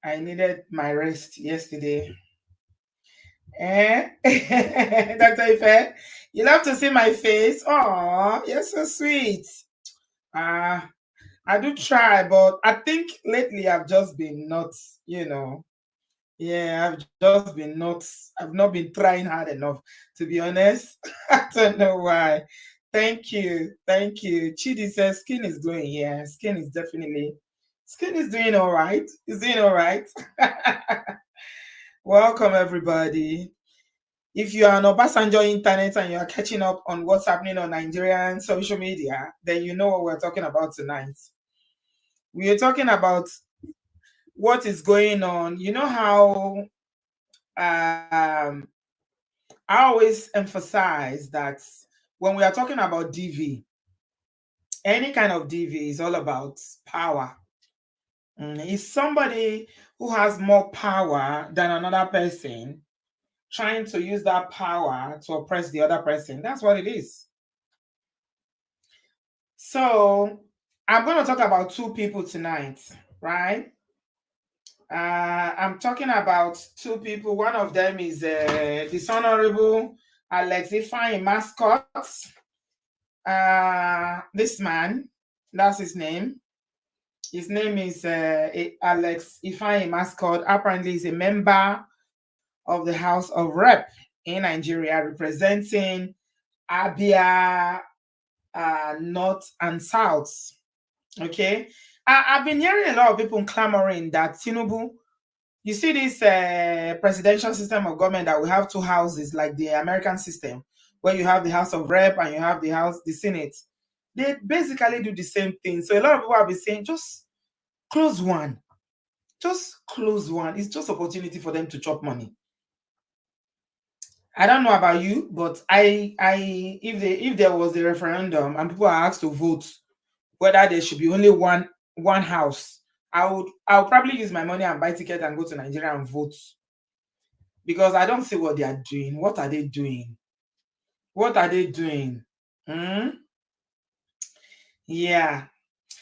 I needed my rest yesterday. Dr. Ife, you love to see my face. Oh, you're so sweet. Uh, I do try, but I think lately I've just been not. Yeah, I've not been trying hard enough, to be honest. I don't know why. Thank you. Thank you. Chidi says skin is glowing. Yeah, skin is doing all right. It's doing all right. Welcome, everybody. If you are on Obasanjo internet and you are catching up on what's happening on Nigerian social media, then you know what we're talking about tonight. We are talking about what is going on. You know how I always emphasize that when we are talking about DV, any kind of DV is all about power. It's somebody who has more power than another person trying to use that power to oppress the other person. That's what it is. So I'm going to talk about two people tonight, right? I'm talking about two people. One of them is Dishonorable Alex Ifeanyi Mascot. This man, that's his name. His name is Alex Ifeanyi Mascot. Apparently, he's a member of the House of Rep in Nigeria, representing Abia North and South. Okay, I've been hearing a lot of people clamoring that Tinubu, you see this presidential system of government that we have two houses like the American system, where you have the House of Rep and you have the Senate. They basically do the same thing. So a lot of people have been saying, just close one. Just close one. It's just opportunity for them to chop money. I don't know about you, but if there was a referendum and people are asked to vote whether there should be only one house, I'll probably use my money and buy ticket and go to Nigeria and vote. Because I don't see what they are doing. What are they doing? What are they doing? Yeah.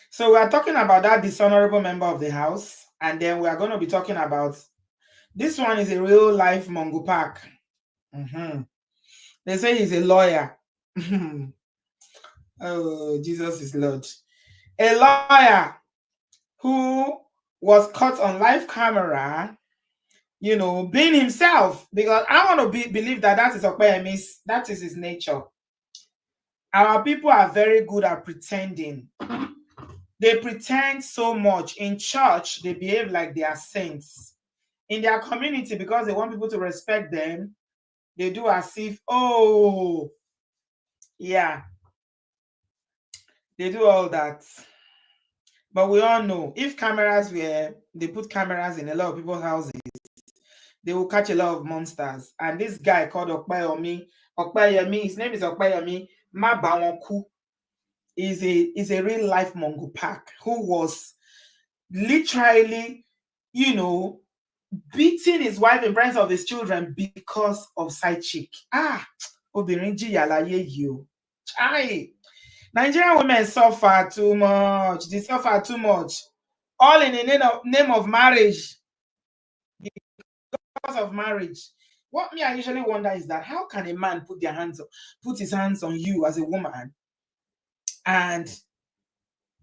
So we are talking about that dishonorable member of the House, and then we are going to be talking about this one is a real life Mongo Park. They say he's a lawyer. Oh, Jesus is Lord. A lawyer who was caught on live camera, being himself, because I want to believe that is Okpeyemi's, that is his nature. Our people are very good at pretending. They pretend so much. In church, they behave like they are saints. In their community, because they want people to respect them, they do as if, oh, yeah, they do all that. But we all know, if they put cameras in a lot of people's houses, they will catch a lot of monsters. And this guy called Okpeyemi, his name is Okpeyemi Mabawanku, is a real life Mongo Park who was literally, beating his wife in presence of his children because of side chick. Obirinji yalaye you. Nigerian women suffer too much. They suffer too much. All in the name of marriage. Because of marriage. What I usually wonder is that how can a man put his hands on you as a woman, and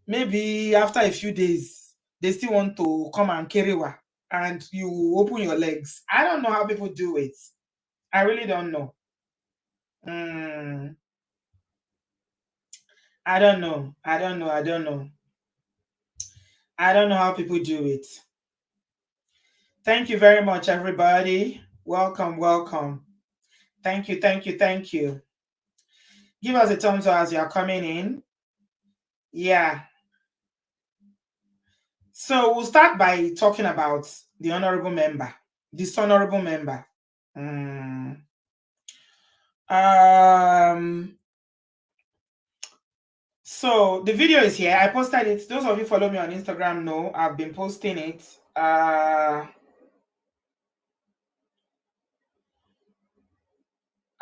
maybe after a few days they still want to come and carry her, and you open your legs? I don't know how people do it. I really don't know. I don't know. I don't know how people do it. Thank you very much, everybody. Welcome. Thank you. Give us a thumbs up as you are coming in. Yeah. So we'll start by talking about the honorable member, dishonorable member. So the video is here. I posted it. Those of you follow me on Instagram know I've been posting it.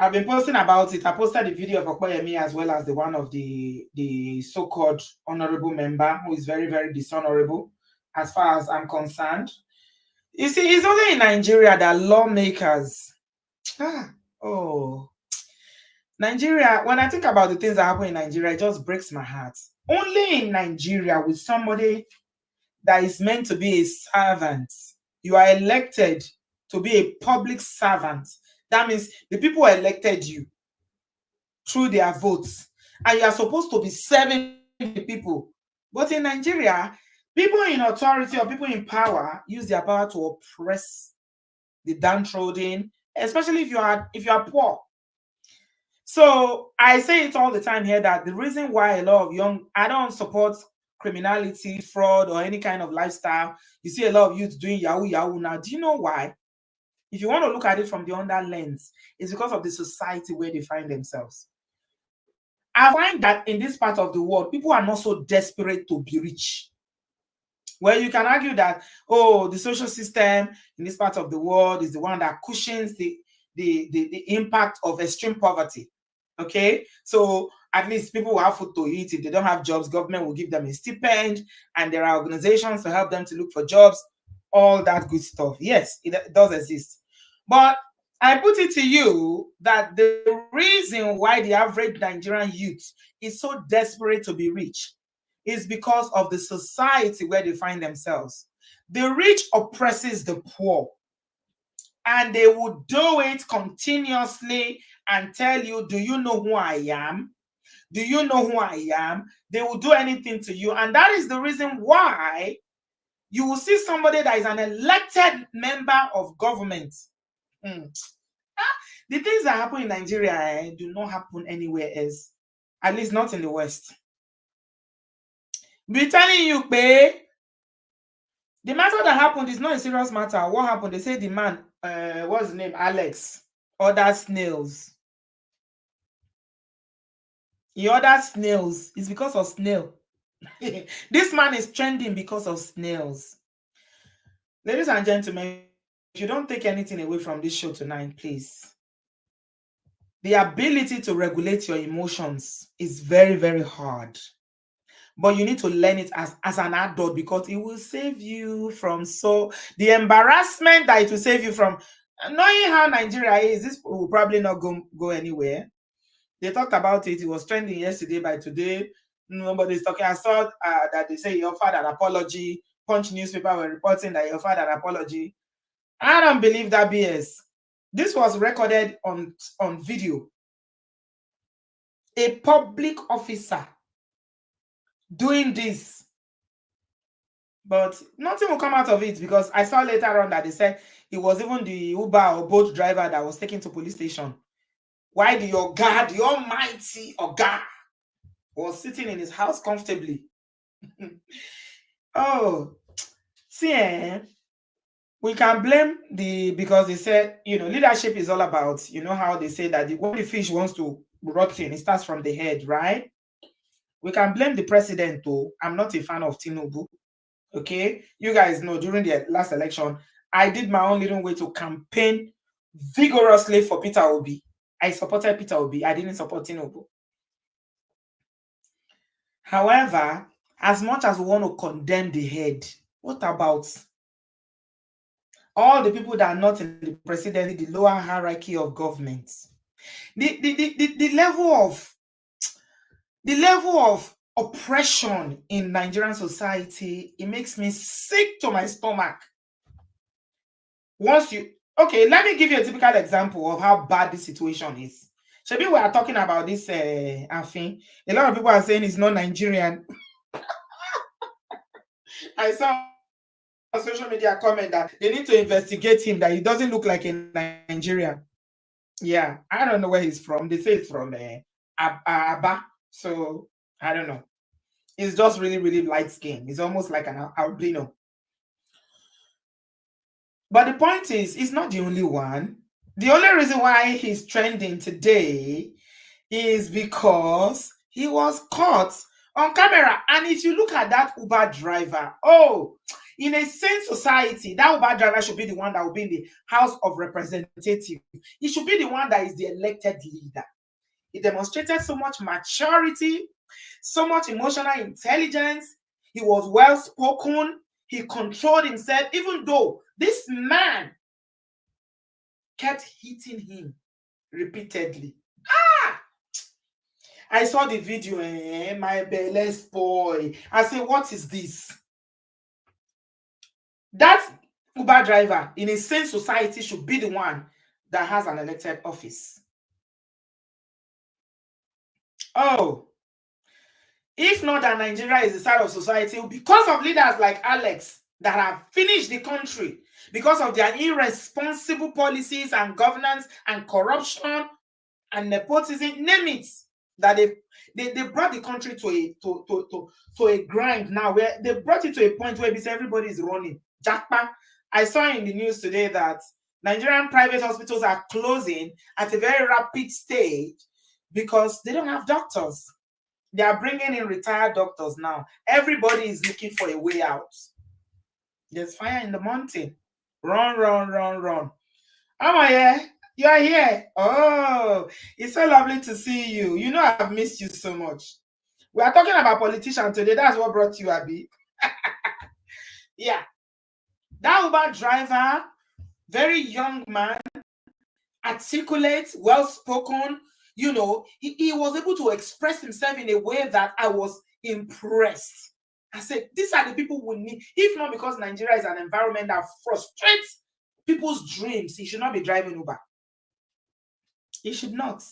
I've been posting about it. I posted the video of Okpeyemi as well as the one of the so-called honorable member who is very, very dishonorable as far as I'm concerned. You see, it's only in Nigeria that lawmakers. Ah, oh, Nigeria. When I think about the things that happen in Nigeria, it just breaks my heart. Only in Nigeria with somebody that is meant to be a servant. You are elected to be a public servant. That means the people elected you through their votes, and you are supposed to be serving the people. But in Nigeria, people in authority or people in power use their power to oppress the downtrodden, especially if you are poor. So I say it all the time here that the reason why a lot of young, I don't support criminality, fraud, or any kind of lifestyle. You see a lot of youth doing yahoo yahoo now. Do you know why? If you want to look at it from the under lens, it's because of the society where they find themselves. I find that in this part of the world, people are not so desperate to be rich. Well, you can argue that, oh, the social system in this part of the world is the one that cushions the impact of extreme poverty. Okay, so at least people will have food to eat. If they don't have jobs, government will give them a stipend, and there are organizations to help them to look for jobs, all that good stuff. Yes, it does exist. But I put it to you that the reason why the average Nigerian youth is so desperate to be rich is because of the society where they find themselves. The rich oppresses the poor, and they will do it continuously and tell you, do you know who I am? Do you know who I am? They will do anything to you. And that is the reason why you will see somebody that is an elected member of government. Hmm. The things that happen in Nigeria do not happen anywhere else, at least not in the West. Be telling you, pay. The matter that happened is not a serious matter. What happened? They say the man, what's his name? Alex, ordered snails. He ordered snails. It's because of snail. This man is trending because of snails. Ladies and gentlemen, if you don't take anything away from this show tonight, please. The ability to regulate your emotions is very, very hard. But you need to learn it as an adult, because it will save you from the embarrassment that it will save you from. Knowing how Nigeria is, this will probably not go anywhere. They talked about it. It was trending yesterday. By today, nobody's talking. I saw that they say he offered an apology. Punch newspaper were reporting that he offered an apology. I don't believe that BS. This was recorded on video. A public officer doing this, but nothing will come out of it, because I saw later on that they said it was even the Uber or boat driver that was taken to police station. Why the Oga, the almighty Oga, was sitting in his house comfortably. Oh, see, we can blame because they said, leadership is all about, how they say that when the fish wants to rot in, it starts from the head, right? We can blame the president though. I'm not a fan of Tinubu. Okay, you guys know during the last election, I did my own little way to campaign vigorously for Peter Obi. I supported Peter Obi. I didn't support Tinubu. However, as much as we want to condemn the head, what about all the people that are not in the presidency, the lower hierarchy of government? The level of oppression in Nigerian society, it makes me sick to my stomach. Let me give you a typical example of how bad this situation is. Maybe we are talking about this Afin. A lot of people are saying he's not Nigerian. I saw on social media comment that they need to investigate him, that he doesn't look like a Nigerian. Yeah, I don't know where he's from. They say it's from Aba. So I don't know. He's just really, really light skin. He's almost like an albino. But the point is, he's not the only one. The only reason why he's trending today is because he was caught on camera. And if you look at that Uber driver, in a sane society, that Uber driver should be the one that will be in the House of Representatives. He should be the one that is the elected leader. He demonstrated so much maturity, so much emotional intelligence. He was well spoken. He controlled himself, even though this man kept hitting him repeatedly. I saw the video, my belly boy. I say, what is this? That Uber driver in a sane society should be the one that has an elected office. Oh, if not that Nigeria is the side of society, because of leaders like Alex that have finished the country, because of their irresponsible policies and governance and corruption and nepotism, name it, that they brought the country to a grind now, where they brought it to a point where everybody is running. Jackpa. I saw in the news today that Nigerian private hospitals are closing at a very rapid stage because they don't have doctors. They are bringing in retired doctors now. Everybody is looking for a way out. There's fire in the mountain. Run, run, run, run. Am I here? You are here. Oh, it's so lovely to see you. You know I've missed you so much. We are talking about politicians today. That's what brought you, Abby. Yeah. That Uber driver, very young man, articulate, well-spoken, you know, he was able to express himself in a way that I was impressed. I said, these are the people we need. If not because Nigeria is an environment that frustrates people's dreams, he should not be driving Uber. He should not.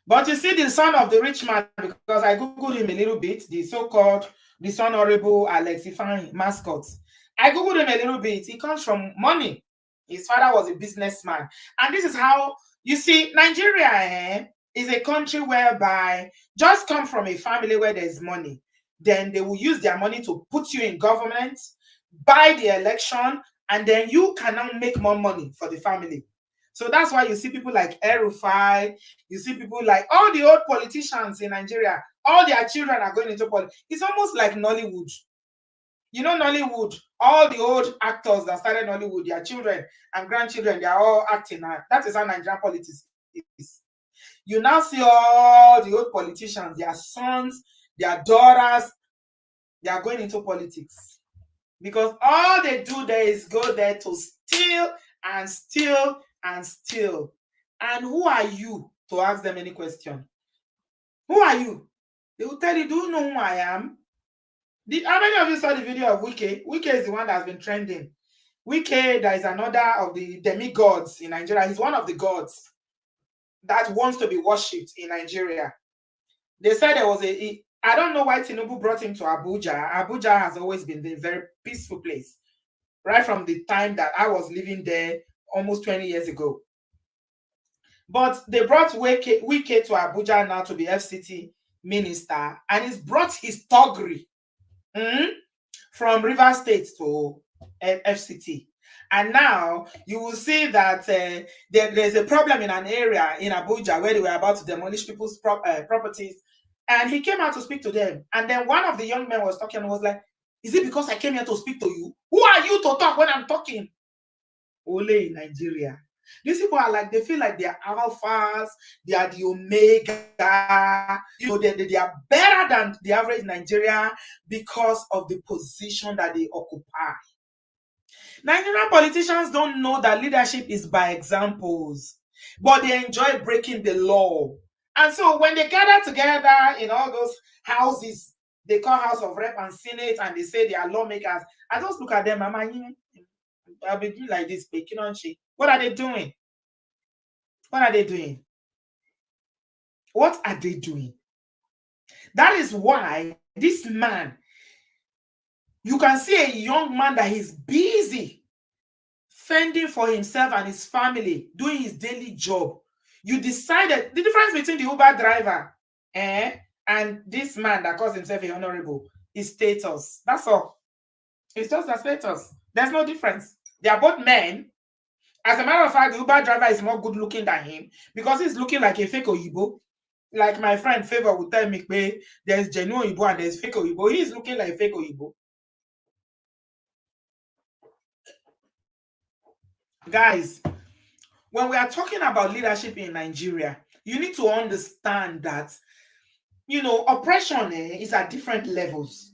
But you see, the son of the rich man, because I googled him a little bit, the so-called, the son honorable Alex Ifeanyi mascot. I googled him a little bit. He comes from money. His father was a businessman. And this is how, you see, Nigeria is a country whereby just come from a family where there's money. Then they will use their money to put you in government, buy the election, and then you cannot make more money for the family. So that's why you see people like El-Rufai, you see people like all the old politicians in Nigeria, all their children are going into politics. It's almost like Nollywood. You know, Nollywood, all the old actors that started Nollywood, their children and grandchildren, they are all acting now. That is how Nigerian politics is. You now see all the old politicians, their sons, their daughters, they are going into politics. Because all they do there is go there to steal and steal and steal. And who are you to ask them any question? Who are you? They will tell you, do you know who I am? How many of you saw the video of Wike? Wike is the one that's been trending. Wike, there is another of the demigods in Nigeria. He's one of the gods that wants to be worshipped in Nigeria. They said there was I don't know why Tinubu brought him to Abuja. Abuja has always been a very peaceful place. Right from the time that I was living there almost 20 years ago. But they brought Wike to Abuja now to be FCT minister, and he's brought his toggery from River State to FCT. And now you will see that there's a problem in an area in Abuja where they were about to demolish people's properties. And he came out to speak to them. And then one of the young men was talking and was like, is it because I came here to speak to you? Who are you to talk when I'm talking? Only in Nigeria. These people are like, they feel like they are alphas, they are the omega, you know, they are better than the average Nigeria because of the position that they occupy. Nigerian politicians don't know that leadership is by examples, but they enjoy breaking the law. And so when they gather together in all those houses, they call House of Rep and Senate, and they say they are lawmakers, I just look at them, I'll be doing like this, what are they doing? What are they doing? What are they doing? That is why this man, you can see a young man that is busy fending for himself and his family, doing his daily job. You decided the difference between the Uber driver and this man that calls himself a honorable is status. That's all. It's just a status. There's no difference. They are both men. As a matter of fact, the Uber driver is more good looking than him because he's looking like a fake Oyinbo. Like my friend Favor would tell me, there's genuine Oyinbo and there's fake Oyinbo. He's looking like fake Oyinbo. Guys, when we are talking about leadership in Nigeria, you need to understand that, you know, oppression is at different levels.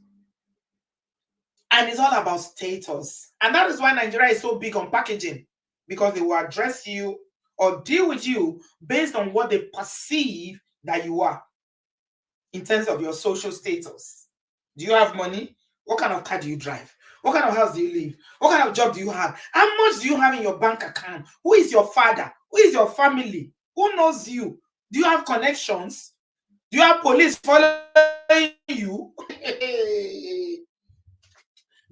And it's all about status. And that is why Nigeria is so big on packaging, because they will address you or deal with you based on what they perceive that you are in terms of your social status. Do you have money? What kind of car do you drive? What kind of house do you live? What kind of job do you have? How much do you have in your bank account? Who is your father? Who is your family? Who knows you? Do you have connections? Do you have police following you?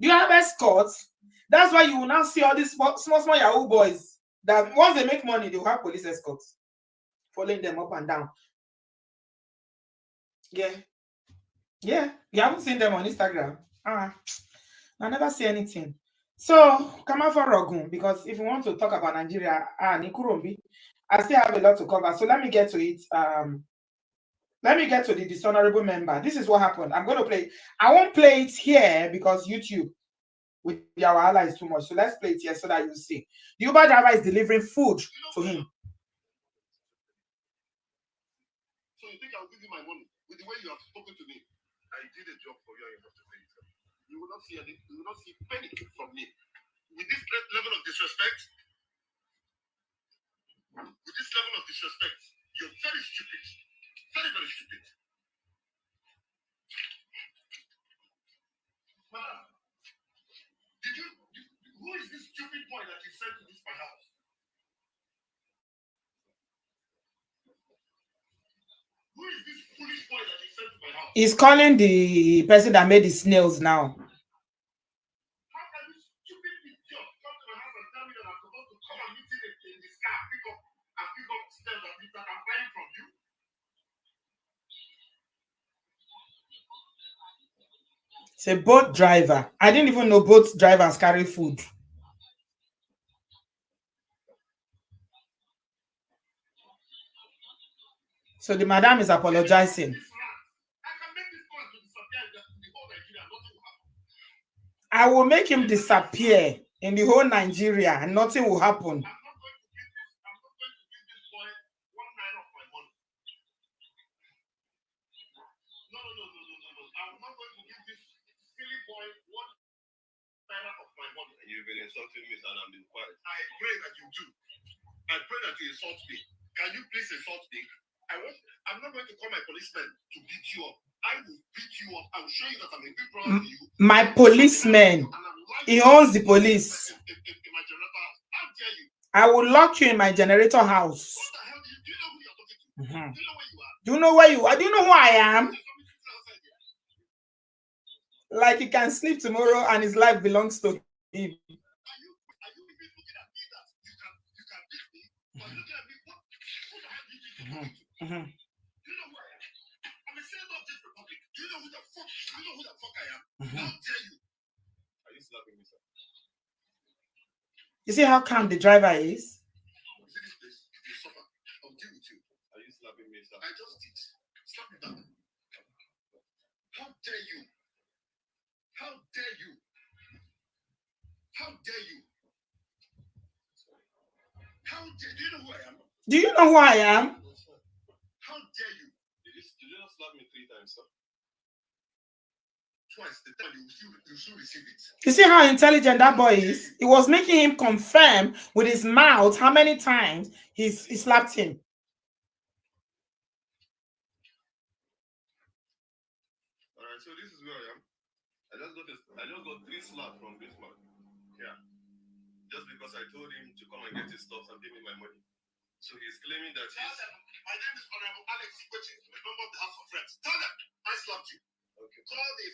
Do you have escorts? That's why you will now see all these small Yahoo boys that once they make money, they will have police escorts following them up and down. Yeah. Yeah. You haven't seen them on Instagram. I never see anything. So, come out for Rogun, because if you want to talk about Nigeria, Nikurumbi, I still have a lot to cover. So let me get to it. Let me get to the dishonorable member. This is what happened. I'm going to play. I won't play it here because YouTube with our ally is too much. So let's play it here so that you see. The Uber driver is delivering food to him. So you think I'll give you my money with the way you have spoken to me? I did a job for you and you have to pay it. You will not see a penny from me. With this level of disrespect, you're very stupid. Very, very stupid. Madam, who is this stupid boy that you sent to this my house? Who is this foolish boy that you sent to my house? He's calling the person that made the snails now. How can this stupid idiot come to my house and tell me that I'm supposed to come and meet him in this car, pick up snails that I'm buying from you? It's a boat driver. I didn't even know boat drivers carry food. So the madam is apologizing. I will make him disappear in the whole Nigeria and nothing will happen. You've been insulting me and I'm being quiet. I pray that you do. I pray that you insult me. Can you please insult me? I'm not going to call my policeman to beat you up. I will beat you up. I will show you that I'm a big brother to you. My policeman, he owns the police. In my generator house. How dare you? I will lock you in my generator house. What the hell do you know who you're talking to? Do you know where you are? Do you know where you are? Do you know who I am? Like he can sleep tomorrow and his life belongs to him. Are you even looking at me that you can beat me? Or you looking at me? Who the hell do you think you're talking to? Do you know who I am? I'm a senator of this republic. Do you know who the fuck I am? How dare you? Are you slapping me, sir? You see how calm the driver is? You see this place? You suffer. I'll deal with you. Are you slapping me, sir? I just did. Slap me down. How dare you? How dare you? How dare you? How dare do you know who I am? Do you know who I am? How dare you? Did you not slap me 3 times, sir? Twice, the time you should receive it. You see how intelligent that boy is? It was making him confirm with his mouth how many times he slapped him. Alright, so this is where I am. I just got 3 slaps from this man. Yeah. Just because I told him to come and get his stuff and pay me my money. So he's claiming that he's... My name is Honorable Alex Ikwechi, a member of the House of Friends. Tell them I slapped you. Okay. Call the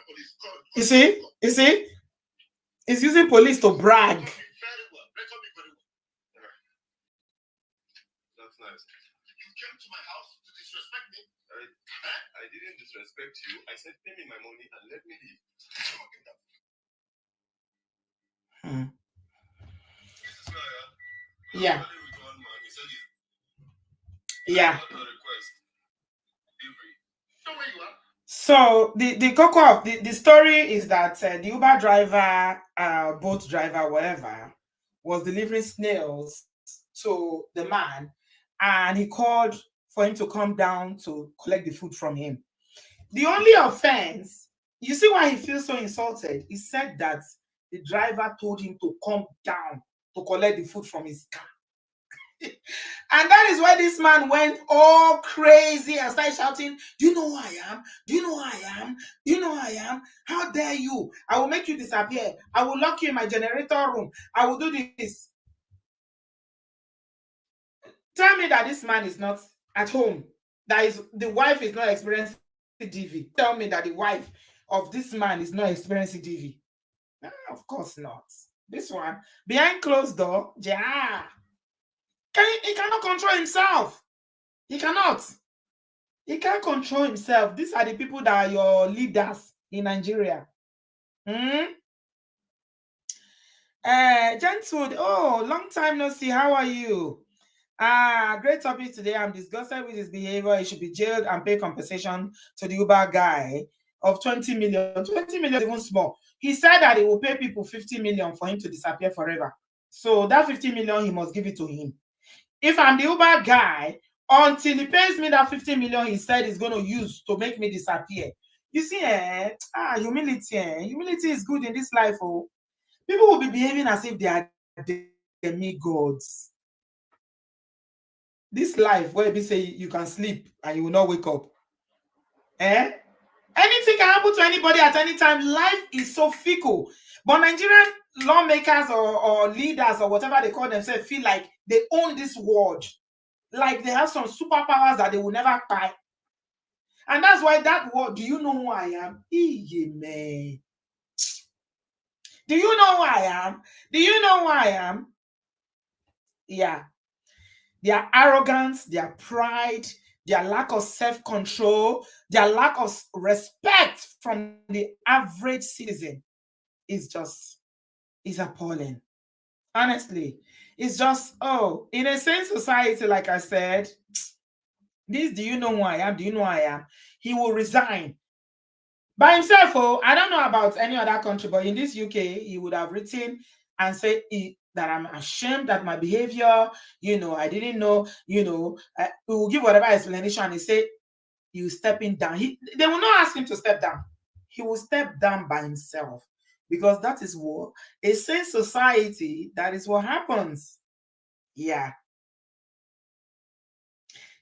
police. You see? He's using police to brag. Very well. Record me very well. Alright. That's nice. You came to my house to disrespect me. I didn't disrespect you. I said pay me my money and let me leave. Yeah. Yeah. So the cocoa of the story is that the Uber driver, boat driver, whatever, was delivering snails to the man, and he called for him to come down to collect the food from him. The only offense You see why he feels so insulted? He said that the driver told him to come down to collect the food from his car. And that is why this man went all crazy and started shouting, "Do you know who I am? Do you know who I am? Do you know who I am? How dare you? I will make you disappear. I will lock you in my generator room. I will do this." Tell me that this man is not at home. That is, the wife is not experiencing DV. Tell me that the wife of this man is not experiencing DV. Of course not. This one, behind closed door, yeah. He cannot control himself. He cannot. He can't control himself. These are the people that are your leaders in Nigeria. Gentlewood, oh, long time no see. How are you? Great topic today. I'm disgusted with his behavior. He should be jailed and pay compensation to the Uber guy of 20 million. 20 million is even small. He said that he will pay people 50 million for him to disappear forever. So that 50 million, he must give it to him. If I'm the Uber guy, until he pays me that 50 million he said he's going to use to make me disappear. You see, humility. Humility is good in this life. Oh, people will be behaving as if they are demigods. This life where they say you can sleep and you will not wake up. Anything can happen to anybody at any time. Life is so fickle. But Nigerian lawmakers or leaders or whatever they call themselves feel like they own this world. Like they have some superpowers that they will never buy. And that's why that word, do you know who I am? Man. Do you know who I am? Do you know who I am? Yeah. Their arrogance, their pride, their lack of self-control, their lack of respect from the average citizen is appalling. Honestly, it's just, in a sane society, like I said, this, do you know who I am? Do you know who I am? He will resign by himself. Oh, I don't know about any other country, but in this UK, he would have written and said that I'm ashamed at my behavior. I didn't know, he will give whatever explanation and he say, you stepping down. They will not ask him to step down. He will step down by himself because that is what a sane society, that is what happens. Yeah.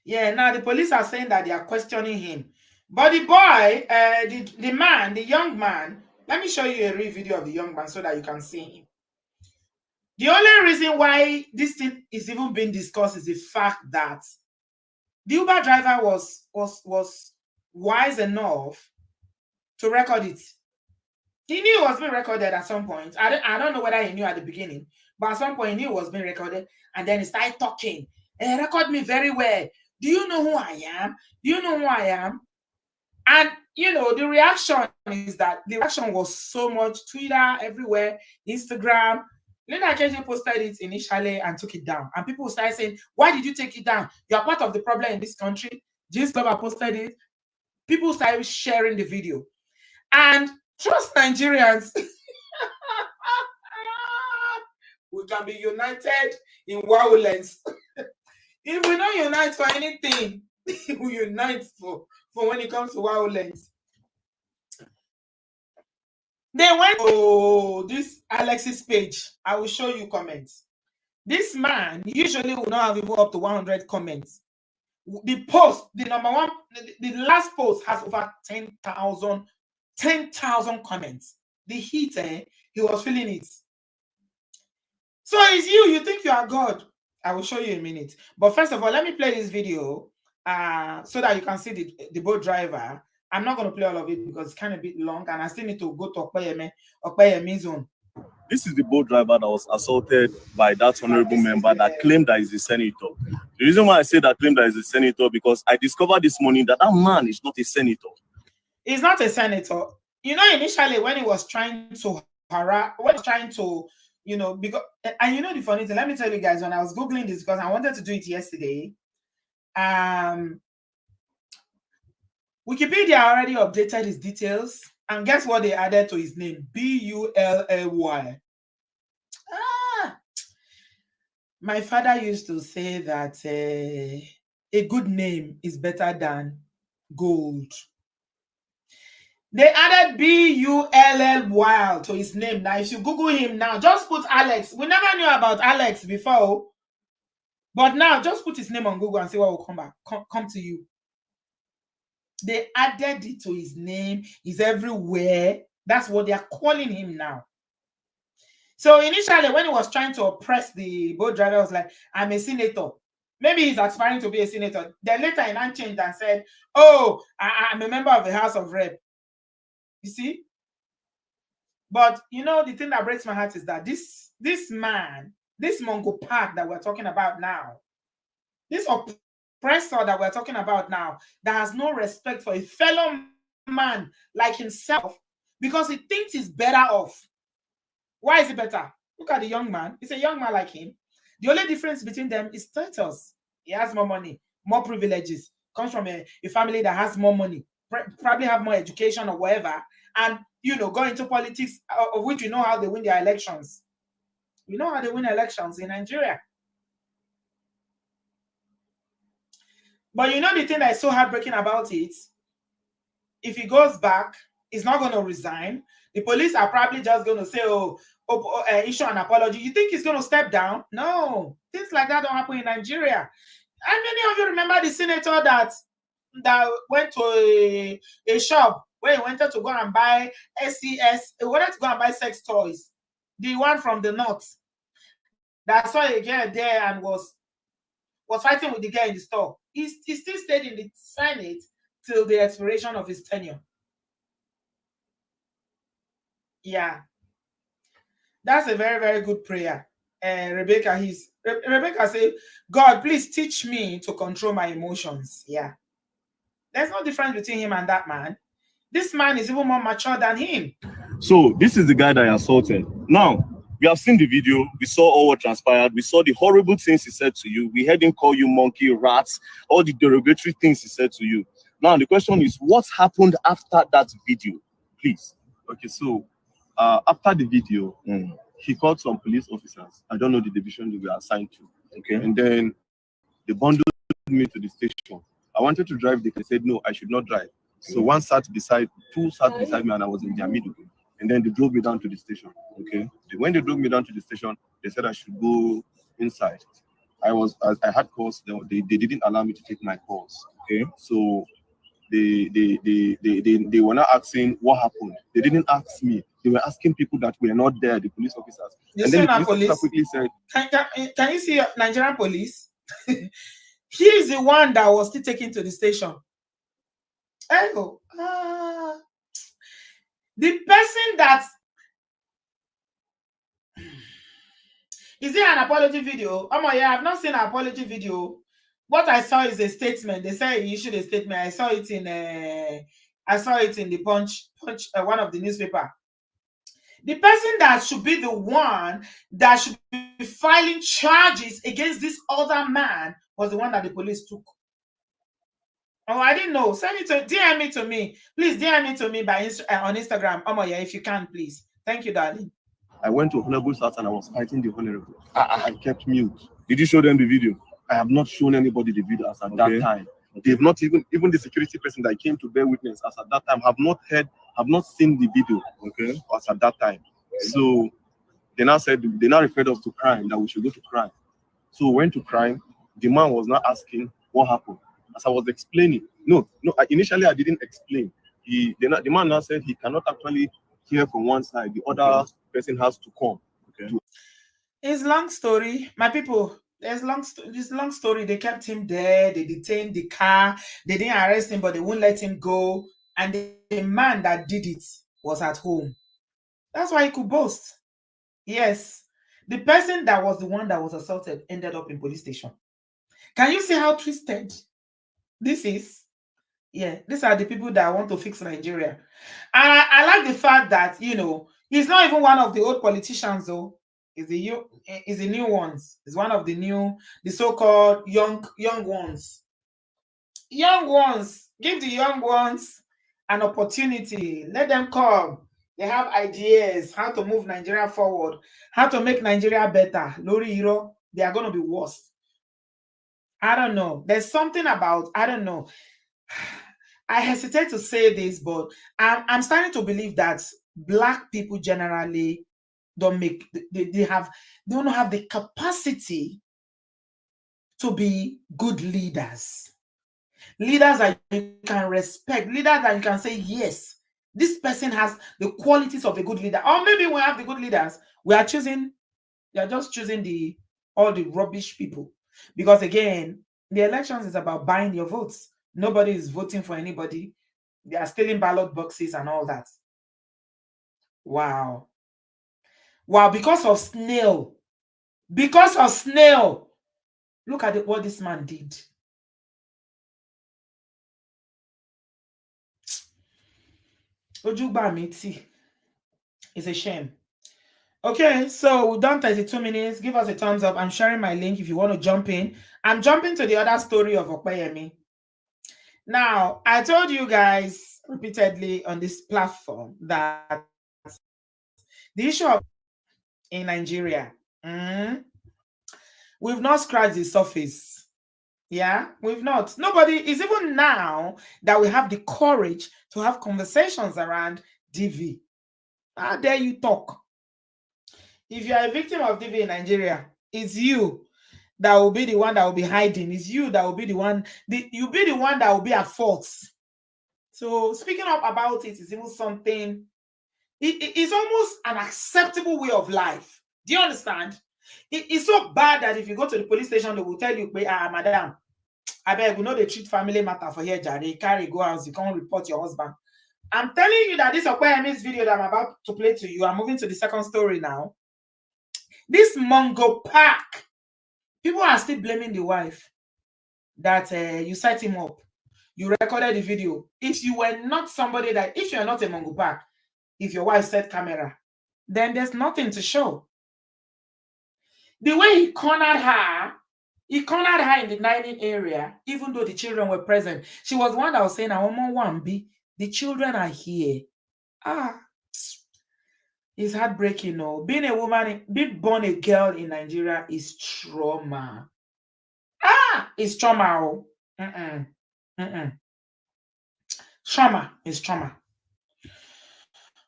Now the police are saying that they are questioning him. But the boy, the young man, let me show you a real video of the young man so that you can see him. The only reason why this thing is even being discussed is the fact that the Uber driver was wise enough to record it. He knew it was being recorded at some point. I don't know whether he knew at the beginning, but at some point he knew it was being recorded, and then he started talking. Record me very well. Do you know who I am? Do you know who I am? And the reaction is that the reaction was so much. Twitter, everywhere, Instagram. Lena Keji posted it initially and took it down. And people started saying, why did you take it down? You are part of the problem in this country. James Glover posted it. People started sharing the video. And trust Nigerians. We can be united in violence. If we don't unite for anything, we unite for when it comes to violence. They went to this Alexis page. I will show you comments. This man usually will not have even up to 100 comments. The post, the number one, the last post has over 10,000 comments. The heat, he was feeling it. So it's you think you are God. I will show you in a minute. But first of all, let me play this video so that you can see the boat driver. I'm not going to play all of it because it's kind of a bit long and I still need to go to Okpeyemi zone. This is the boat driver that was assaulted by that honorable member that claimed that he's a senator. The reason why I say that claim that he's a senator because I discovered this morning that man is not a senator. He's not a senator. Initially when he was trying to because, and the funny thing, let me tell you guys, when I was Googling this, because I wanted to do it yesterday, Wikipedia already updated his details, and guess what they added to his name? Bullay. My father used to say that a good name is better than gold. They added Bull to his name. Now, if you Google him now, just put Alex. We never knew about Alex before. But now, just put his name on Google and see what will come back. Come to you. They added it to his name. He's everywhere. That's what they are calling him now. So initially, when he was trying to oppress the boat driver, was like, I'm a senator. Maybe he's aspiring to be a senator. Then later he now changed and said, oh, I'm a member of the House of Rep. You see? But you know, the thing that breaks my heart is that this man, this Mongo Park that we're talking about now, this oppressor that we're talking about now, that has no respect for a fellow man like himself because he thinks he's better off. Why is he better? Look at the young man. It's a young man like him. The only difference between them is status. He has more money, more privileges, comes from a family that has more money, probably have more education or whatever, and, you know, go into politics, of which you know how they win their elections. You know how they win elections in Nigeria. But you know the thing that is so heartbreaking about it? If he goes back, he's not going to resign. The police are probably just going to say, issue an apology. You think he's going to step down? No. Things like that don't happen in Nigeria. And many of you remember the senator that went to a shop where he wanted to go and buy SES. He wanted to go and buy sex toys. The one from the north that saw a girl there and was fighting with the girl in the store. He still stayed in the Senate till the expiration of his tenure. Yeah. That's a very, very good prayer. Rebecca said, God, please teach me to control my emotions. Yeah. There's no difference between him and that man. This man is even more mature than him. So this is the guy that I assaulted. Now, we have seen the video. We saw all what transpired. We saw the horrible things he said to you. We heard him call you monkey, rats, all the derogatory things he said to you. Now, the question is, what happened after that video? Please. Okay, so after the video, he called some police officers. I don't know the division they were assigned to. Okay. And then they bundled me to the station. I wanted to drive. They said, no, I should not drive. So two sat beside me, and I was in their middle. And then they drove me down to the station. Okay. When they drove me down to the station, they said I should go inside. I had calls. They didn't allow me to take my calls. Okay. So they were not asking what happened. They didn't ask me. They were asking people that were not there, the police officers. You and see then the police officer quickly said, can you see Nigerian police? He is the one that was still taken to the station. The person that is there an apology video? Oh my, yeah, I've not seen an apology video. What I saw is a statement. They say he issued a statement. I saw it in the Punch, one of the newspaper. The person that should be the one that should be filing charges against this other man was the one that the police took. Oh, I didn't know. Send it to DM it to me. Please DM it to me by on Instagram. Oh yeah, if you can, please. Thank you, darling. I went to Honorable's house and I was fighting the Honorable. I kept mute. Did you show them the video? I have not shown anybody the video as at that time. They've not even the security person that came to bear witness as at that time have not seen the video. Okay. As at that time. So they now referred us to crime, that we should go to crime. So we went to crime. The man was not asking what happened. As I was explaining, initially I didn't explain. The man now said he cannot actually hear from one side. The other person has to come. Okay. It's long story, my people. This long story. They kept him there. They detained the car. They didn't arrest him, but they wouldn't let him go. And the man that did it was at home. That's why he could boast. Yes, the person that was the one that was assaulted ended up in police station. Can you see how twisted this is? Yeah, these are the people that want to fix Nigeria. And I like the fact that, he's not even one of the old politicians, though. He's the new ones. He's one of the so-called young ones. Young ones. Give the young ones an opportunity. Let them come. They have ideas how to move Nigeria forward, how to make Nigeria better. Lori Hiro, they are going to be worse. I don't know. There's something about, I don't know. I hesitate to say this, but I'm starting to believe that Black people generally don't make they don't have the capacity to be good leaders. Leaders that you can respect, leaders that you can say, yes, this person has the qualities of a good leader. Or maybe we have the good leaders. We are just choosing all the rubbish people. Because again, the elections is about buying your votes. Nobody is voting for anybody. They are stealing ballot boxes and all that. Wow. Wow, because of snail. Because of snail. Look at what this man did. Ojugba Miti. It's a shame. Okay, so we've done 32 minutes. Give us a thumbs up. I'm sharing my link if you want to jump in. I'm jumping to the other story of Okpeyemi. Now, I told you guys repeatedly on this platform that the issue of in Nigeria, we've not scratched the surface. Yeah, we've not. Nobody is even now that we have the courage to have conversations around DV. How dare you talk? If you are a victim of DV in Nigeria, it's you that will be the one that will be hiding. It's you that will be the one. You'll be the one that will be at fault. So speaking up about it is even something. It's almost an acceptable way of life. Do you understand? It's so bad that if you go to the police station, they will tell you, madam, I beg, we know they treat family matter for here, Jare. Carry go house, you can't report your husband. I'm telling you that this Okpeyemi's video that I'm about to play to you, I'm moving to the second story now. This Mongo Park, people are still blaming the wife that you set him up. You recorded the video. If you were not somebody that, if you're not a Mongo Park, if your wife set camera, then there's nothing to show. The way he cornered her in the dining area, even though the children were present. She was one that was saying, I want one B. The children are here. It's heartbreaking. No, being a woman, being born a girl in Nigeria is trauma. It's trauma. Trauma is trauma.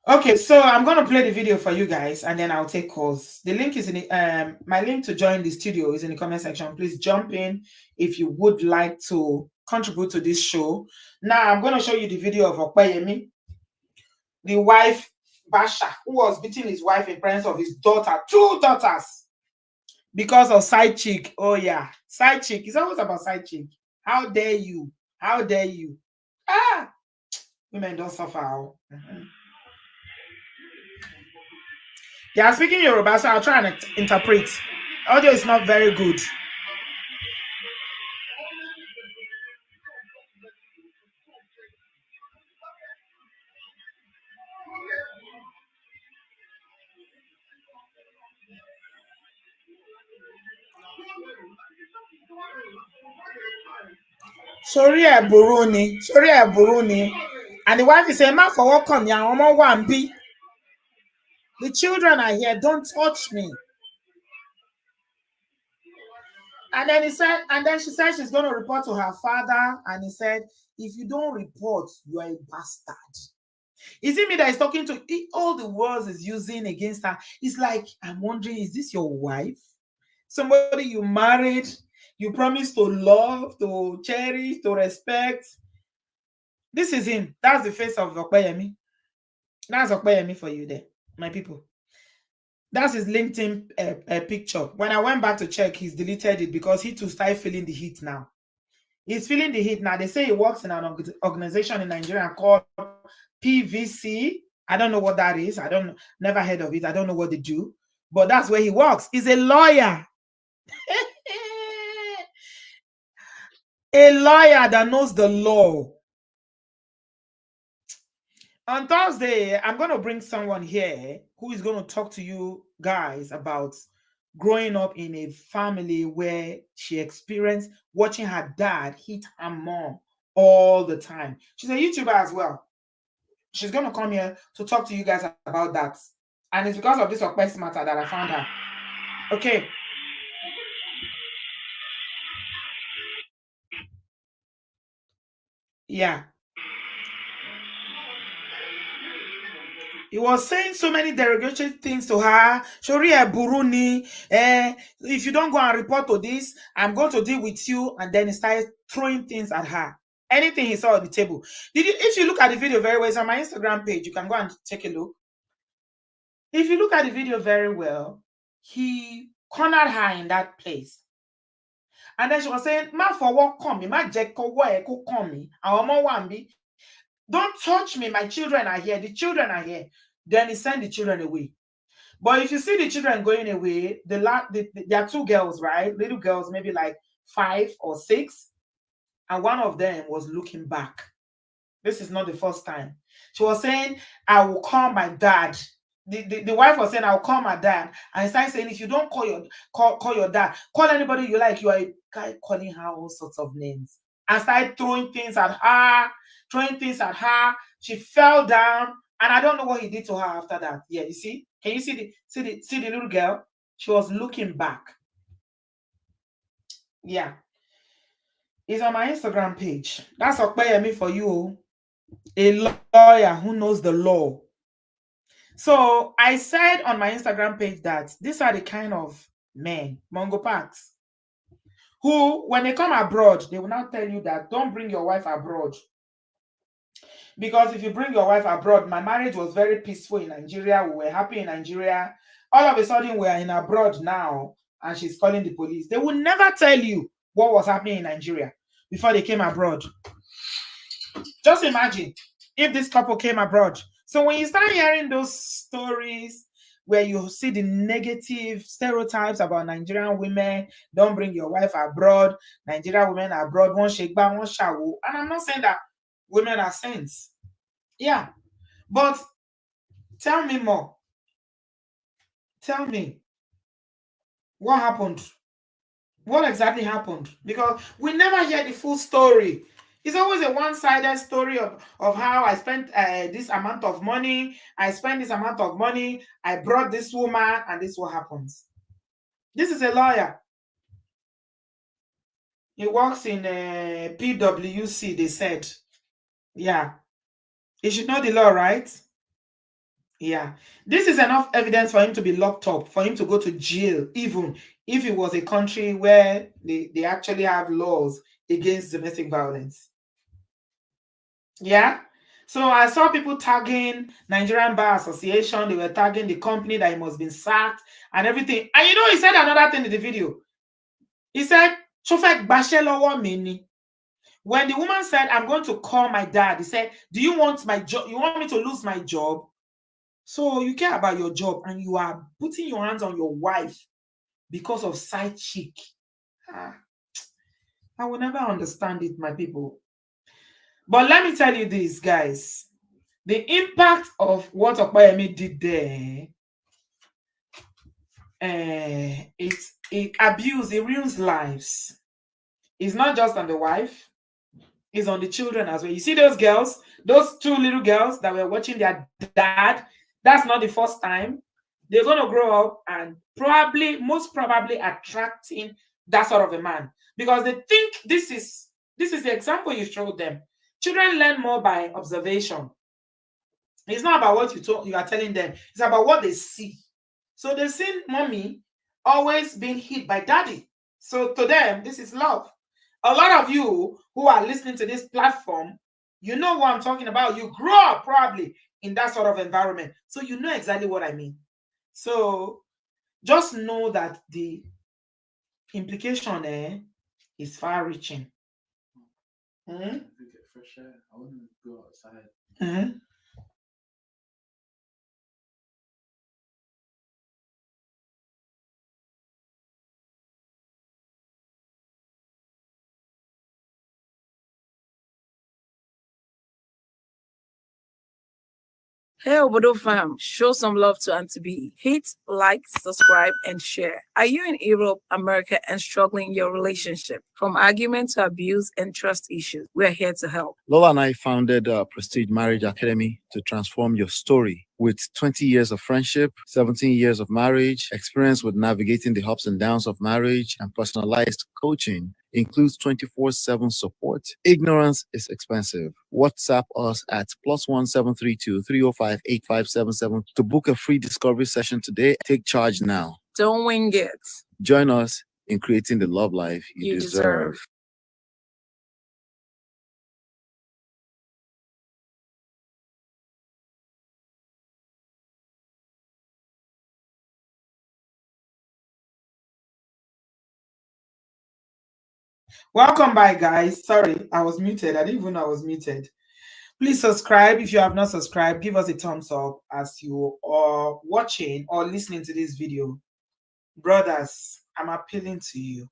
Okay, so I'm going to play the video for you guys and then I'll take calls. The link is in the, my link to join the studio is in the comment section. Please jump in if you would like to contribute to this show. Now, I'm going to show you the video of Okpeyemi, the wife, Basha, who was beating his wife in presence of his daughter, 2 daughters, because of side chick. Oh, yeah, side chick. It's always about side chick. How dare you? How dare you? Women don't suffer. They are speaking Yoruba, so I'll try and interpret. Audio is not very good. Sorry, Buruni. And the wife is saying, "Ma for what come? Ya omo wan be. The children are here. Don't touch me." And then she said she's going to report to her father. And he said, if you don't report, you are a bastard. Is it me that is talking to all the words is using against her? It's like, I'm wondering, is this your wife? Somebody you married, you promised to love, to cherish, to respect. This is him. That's the face of Okpeyemi. That's Okpeyemi for you there, my people. That's his LinkedIn picture. When I went back to check, he's deleted it because he too started feeling the heat now. He's feeling the heat now. They say he works in an organization in Nigeria called PVC. I don't know what that is. Never heard of it. I don't know what they do. But that's where he works. He's a lawyer. A lawyer that knows the law. On Thursday, I'm going to bring someone here who is going to talk to you guys about growing up in a family where she experienced watching her dad hit her mom all the time. She's a YouTuber as well. She's going to come here to talk to you guys about that. And it's because of this Okpes matter that I found her. Okay. Yeah. He was saying so many derogatory things to her. Shoria Buruni, if you don't go and report to this, I'm going to deal with you. And then he started throwing things at her. Anything he saw on the table. If you look at the video very well, it's on my Instagram page. You can go and take a look. If you look at the video very well, he cornered her in that place. And then she was saying, "Ma for what come me? Ma jeko wo come me. Don't touch me. My children are here. The children are here." Then he sent the children away. But if you see the children going away, there are two girls, right? Little girls, maybe like 5 or 6, and one of them was looking back. This is not the first time. She was saying, "I will call my dad." The wife was saying, "I'll call my dad." And he started saying, "If you don't call your dad, call anybody you like." You are a guy calling her all sorts of names. And started throwing things at her. She fell down. And I don't know what he did to her after that. Yeah, you see? Can you see the little girl? She was looking back. Yeah. It's on my Instagram page. That's Okpeyemi for you. A lawyer who knows the law. So I said on my Instagram page that these are the kind of men, Mongo Parks, who, when they come abroad, they will now tell you that don't bring your wife abroad. Because if you bring your wife abroad, my marriage was very peaceful in Nigeria. We were happy in Nigeria. All of a sudden, we are in abroad now, and she's calling the police. They will never tell you what was happening in Nigeria before they came abroad. Just imagine if this couple came abroad. So when you start hearing those stories where you see the negative stereotypes about Nigerian women, don't bring your wife abroad, Nigerian women abroad, one shake back, one shower. And I'm not saying that women are saints. Yeah. But tell me more. Tell me what happened. What exactly happened? Because we never hear the full story. It's always a one-sided story of how I spent this amount of money. I spent this amount of money. I brought this woman, and this is what happens. This is a lawyer. He works in PwC, they said. Yeah. He should know the law, right? Yeah. This is enough evidence for him to be locked up, for him to go to jail, even if it was a country where they actually have laws against domestic violence. Yeah. So I saw people tagging Nigerian Bar Association. They were tagging the company that he must be sacked and everything. And you know, he said another thing in the video. He said, "Shofek Bashelowo Mini." When the woman said, "I'm going to call my dad," he said, "Do you want my job? You want me to lose my job? So you care about your job and you are putting your hands on your wife because of side chick." I will never understand it, my people. But let me tell you this, guys. The impact of what Okpeyemi did there, it abuses, it ruins lives. It's not just on the wife, it's on the children as well. You see those girls, those 2 little girls that were watching their dad, that's not the first time. They're going to grow up and most probably attracting that sort of a man because they think this is the example you showed them. Children learn more by observation. It's not about what you are telling them. It's about what they see. So they've seen mommy always being hit by daddy. So to them, this is love. A lot of you who are listening to this platform, you know what I'm talking about. You grew up probably in that sort of environment. So you know exactly what I mean. So just know that the implication is far-reaching. I get fresh air. I want to go outside. Hey Obodo fam, show some love to Auntie B. Hit, like, subscribe, and share. Are you in Europe, America, and struggling in your relationship? From argument to abuse and trust issues, we're here to help. Lola and I founded Prestige Marriage Academy to transform your story. With 20 years of friendship, 17 years of marriage, experience with navigating the ups and downs of marriage, and personalized coaching, includes 24/7 support. Ignorance is expensive. WhatsApp us at +1732 305 8577 to book a free discovery session today. Take charge now. Don't wing it. Join us in creating the love life you You deserve. deserve. Welcome back, guys. Sorry, I was muted. I didn't even know I was muted. Please subscribe if you have not subscribed. Give us a thumbs up as you are watching or listening to this video. Brothers, I'm appealing to you.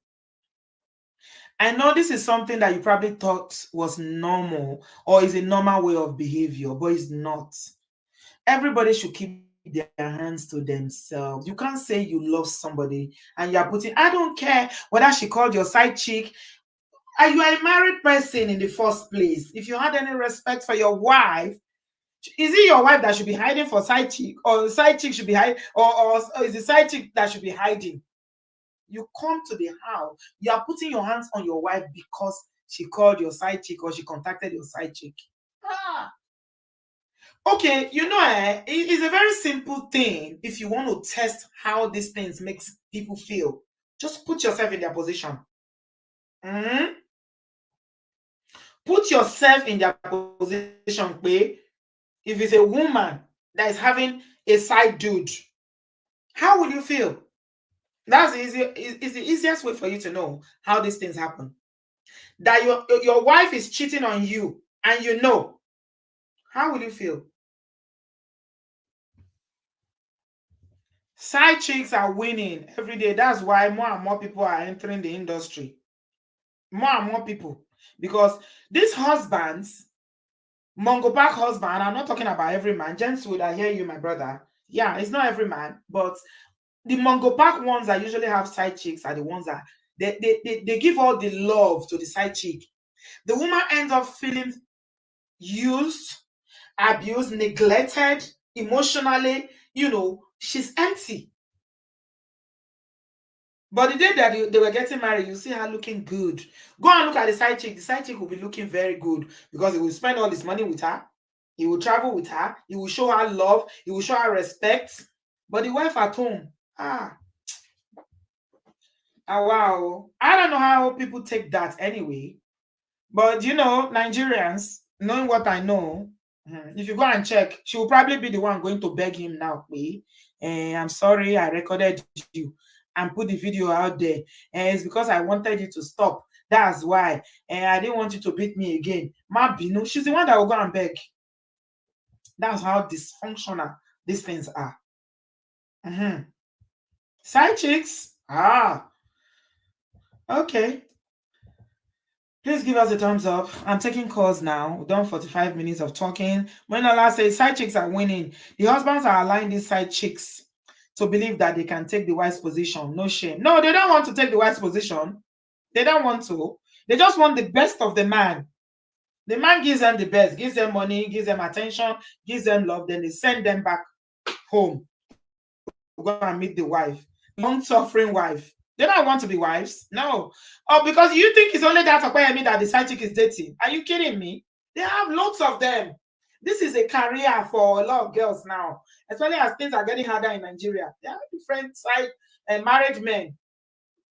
I know this is something that you probably thought was normal or is a normal way of behavior, but it's not. Everybody should keep their hands to themselves. You can't say you love somebody and you're putting, I don't care whether she called your side chick. Are you a married person in the first place? If you had any respect for your wife, is it your wife that should be hiding for side chick, or the side chick should be hiding, or is the side chick that should be hiding? You come to the house, you are putting your hands on your wife because she called your side chick or she contacted your side chick. Okay, it's a very simple thing. If you want to test how these things makes people feel, just put yourself in their position. Put yourself in their position. If it's a woman that is having a side dude, how would you feel? That's it's the easiest way for you to know how these things happen. That your wife is cheating on you and you know. How will you feel? Side chicks are winning every day. That's why more and more people are entering the industry. More and more people. Because these husbands, Mongo Park husband, I'm not talking about every man. Gents, would I hear you, my brother? Yeah, it's not every man, but the Mongo Park ones that usually have side chicks are the ones that they give all the love to the side chick. The woman ends up feeling used, abused, neglected emotionally. She's empty. But the day that they were getting married, you see her looking good. Go and look at the side chick. The side chick will be looking very good because he will spend all his money with her. He will travel with her. He will show her love. He will show her respect. But the wife at home, wow. I don't know how people take that anyway. But Nigerians, knowing what I know, if you go and check, she will probably be the one going to beg him now. I'm sorry, I recorded you and put the video out there. And it's because I wanted you to stop. That's why. And I didn't want you to beat me again. Ma Binu, she's the one that will go and beg. That's how dysfunctional these things are. Side chicks? Okay. Please give us a thumbs up. I'm taking calls now. We've done 45 minutes of talking. When Allah says side chicks are winning, the husbands are allowing these side chicks to believe that they can take the wife's position. No shame. No, they don't want to take the wife's position. They don't want to. They just want the best of the man. The man gives them the best, gives them money, gives them attention, gives them love. Then they send them back home to go and meet the wife. Long-suffering wife. They don't want to be wives. No. Oh, because you think it's only that Okoyemi that the side chick is dating. Are you kidding me? They have lots of them. This is a career for a lot of girls now, especially as things are getting harder in Nigeria. They have different side married men.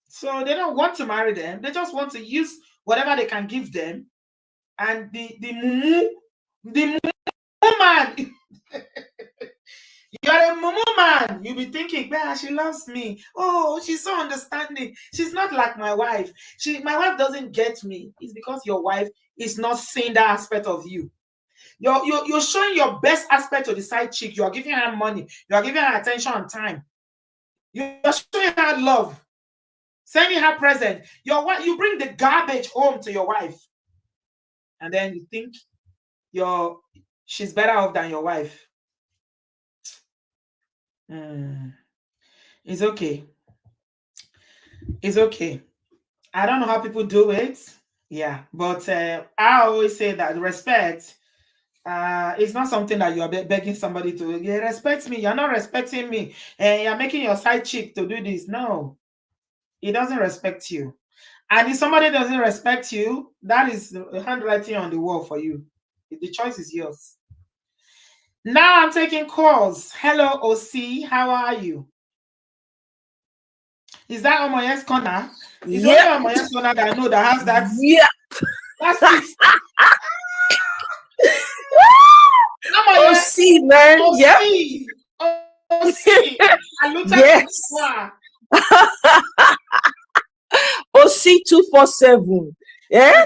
So they don't want to marry them. They just want to use whatever they can give them. And the mumu man. You're a mumu man. You'll be thinking, yeah, she loves me. Oh, she's so understanding. She's not like my wife. My wife doesn't get me. It's because your wife is not seeing that aspect of you. You're showing your best aspect to the side chick. You are giving her money. You are giving her attention and time. You are showing her love. Sending her present. You bring the garbage home to your wife. And then you think she's better off than your wife. It's okay. It's okay. I don't know how people do it. Yeah, but I always say that respect it's not something that you are begging somebody to respect me. You're not respecting me. And you're making your side chick to do this. No, it doesn't respect you. And if somebody doesn't respect you, that is the handwriting on the wall for you. The choice is yours. Now I'm taking calls. Hello, OC. How are you? Is that Omoye's corner? It's only Omoye's corner that I know that has that. Yeah. That's it. OC, man. Yep. OC. Yes. OC 247. Yeah.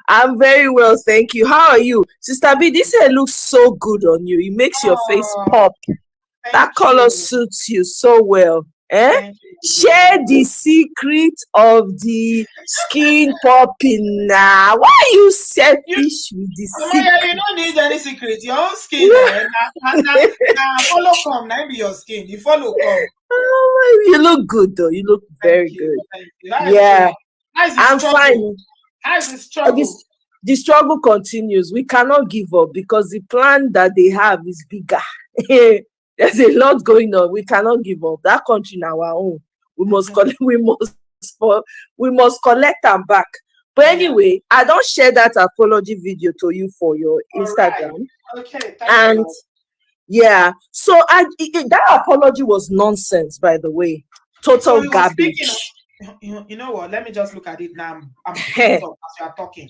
I'm very well, thank you. How are you, Sister B? This hair looks so good on you. It makes your face pop. That color suits you so well. Share the secret of the skin popping now. Why are you selfish with the secret? You don't need any secret. Your own skin. Follow come. Now be your skin. You follow come. Oh, you look good though. You look very good. Thank you. Yeah, I'm fine. How is the struggle? The struggle continues. We cannot give up because the plan that they have is bigger. There's a lot going on. We cannot give up. That country in our own. We must collect. We must collect them back. But anyway, I don't share that apology video to you for your Instagram. Right. Okay. And yeah, so that apology was nonsense. By the way, total garbage. You know what? Let me just look at it now. I'm picking up as you are talking.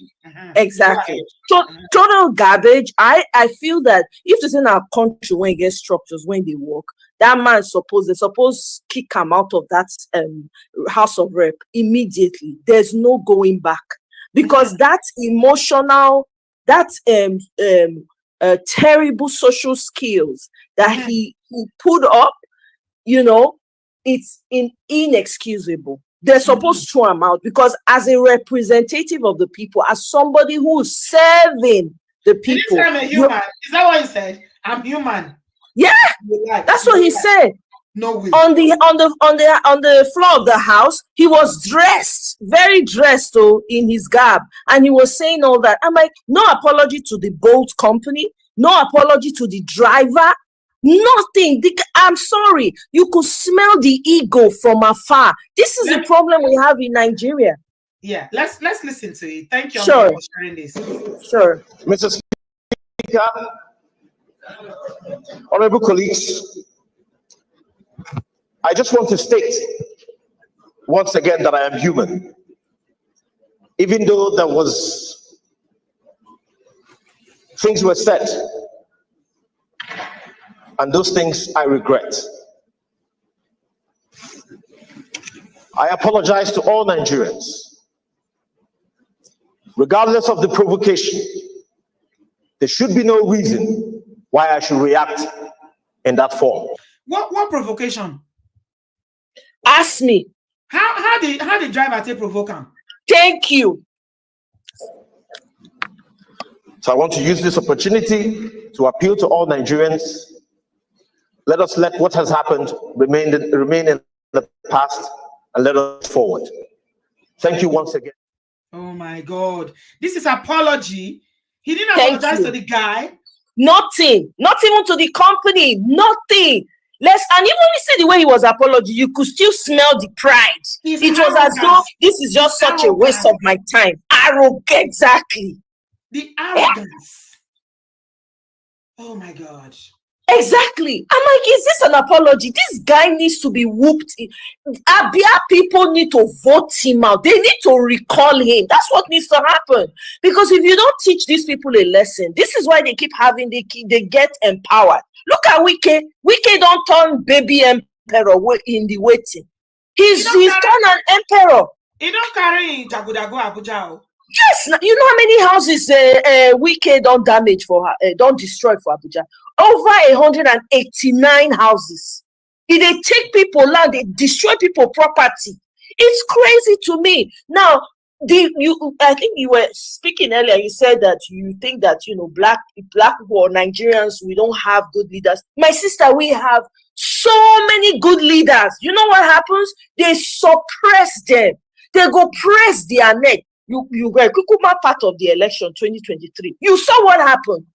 Exactly. Total garbage. I feel that if it's in our country when it gets structures, when they work, that man they're supposed to kick him out of that House of Rep immediately. There's no going back. Because that emotional, that terrible social skills that he put up, it's inexcusable. They're supposed to throw him out because as a representative of the people, as somebody who's serving the people. I'm a human. Is that what he said? I'm human. Yeah, that's what he said. No way. On the floor of the house, he was dressed, very dressed in his garb, and he was saying all that. I'm like, no apology to the Bolt company, no apology to the driver. Nothing. I'm sorry. You could smell the ego from afar. This is the problem we have in Nigeria. Yeah, let's listen to it. Thank you for sharing this. Sure. Mr. Speaker, honorable colleagues, I just want to state once again that I am human. Even though there was things were said, and those things I regret. I apologize to all Nigerians. Regardless of the provocation, there should be no reason why I should react in that form. What provocation? Ask me. How did driver take provoke him? Thank you. So I want to use this opportunity to appeal to all Nigerians. Let us let what has happened remain in the past and let us forward. Thank you once again. Oh my God. This is apology. He didn't apologize to the guy. Nothing. Not even to the company. Nothing. And even you see the way he was apologizing, you could still smell the pride. It was as though this is just such a waste of my time. Arrogant, exactly. The arrogance. Yeah. Oh my God. Exactly. I'm like, is this an apology? This guy needs to be whooped. Abia people need to vote him out. They need to recall him. That's what needs to happen. Because if you don't teach these people a lesson, this is why they keep having, they get empowered. Look at Wike. Wike don't turn baby emperor in the waiting. He's turned an emperor. He don't carry Jagudago Abuja. Yes, you know how many houses Wike don't damage for her, don't destroy for Abuja? Over 189 houses. If they take people land, they destroy people property. It's crazy to me. Now, I think you were speaking earlier. You said that you think that black people or Nigerians, we don't have good leaders. My sister, we have so many good leaders. You know what happens? They suppress them. They go press their neck. You were Kukuma part of the election 2023. You saw what happened.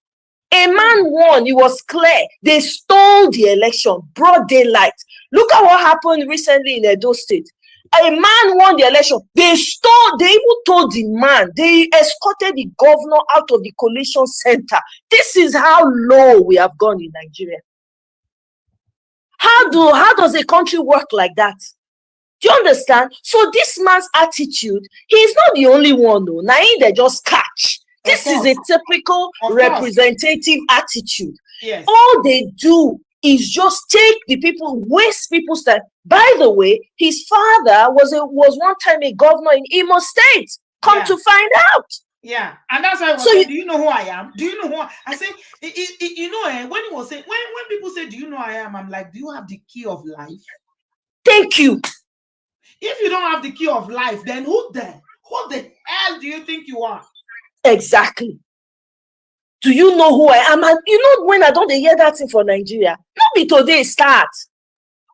A man won. It was clear. They stole the election, broad daylight. Look at what happened recently in Edo State. A man won the election. They even told the man, they escorted the governor out of the collation center. This is how low we have gone in Nigeria. How does a country work like that? Do you understand? So this man's attitude, he's not the only one, though. Now they just catch. This is a typical representative attitude. Yes. All they do is just take the people, waste people's time. By the way, his father was one time a governor in Imo State. Come to find out. Yeah, and that's why I was saying, do you know who I am? Do you know who I say? You know, when he was saying, when people say, "Do you know who I am?" I'm like, "Do you have the key of life?" Thank you. If you don't have the key of life, then who the hell do you think you are? Exactly. Do you know who I am? And you know, when I don't hear that thing for Nigeria, not be today start.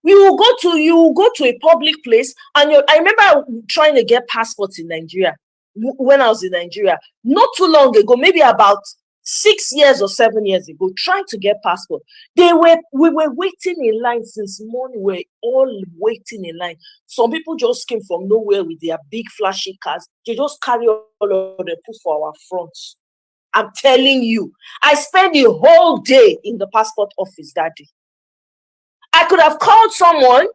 You will go to a public place, and I remember trying to get passports in Nigeria when I was in Nigeria, not too long ago, maybe about 6 years or 7 years ago, trying to get passport. We were waiting in line since morning. We were all waiting in line. Some people just came from nowhere with their big flashy cars. They just carry all of them, put for our fronts. I'm telling you, I spent the whole day in the passport office that day. I could have called someone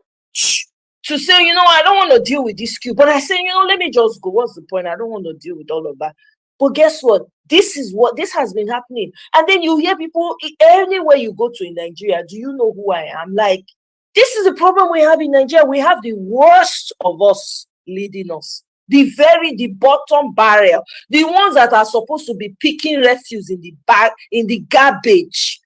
to say, you know, I don't want to deal with this queue. But I said, you know, let me just go. What's the point? I don't want to deal with all of that. But guess what? This has been happening. And then you hear people, anywhere you go to in Nigeria, do you know who I am? Like, this is the problem we have in Nigeria. We have the worst of us leading us. The bottom barrel. The ones that are supposed to be picking refuse in the garbage.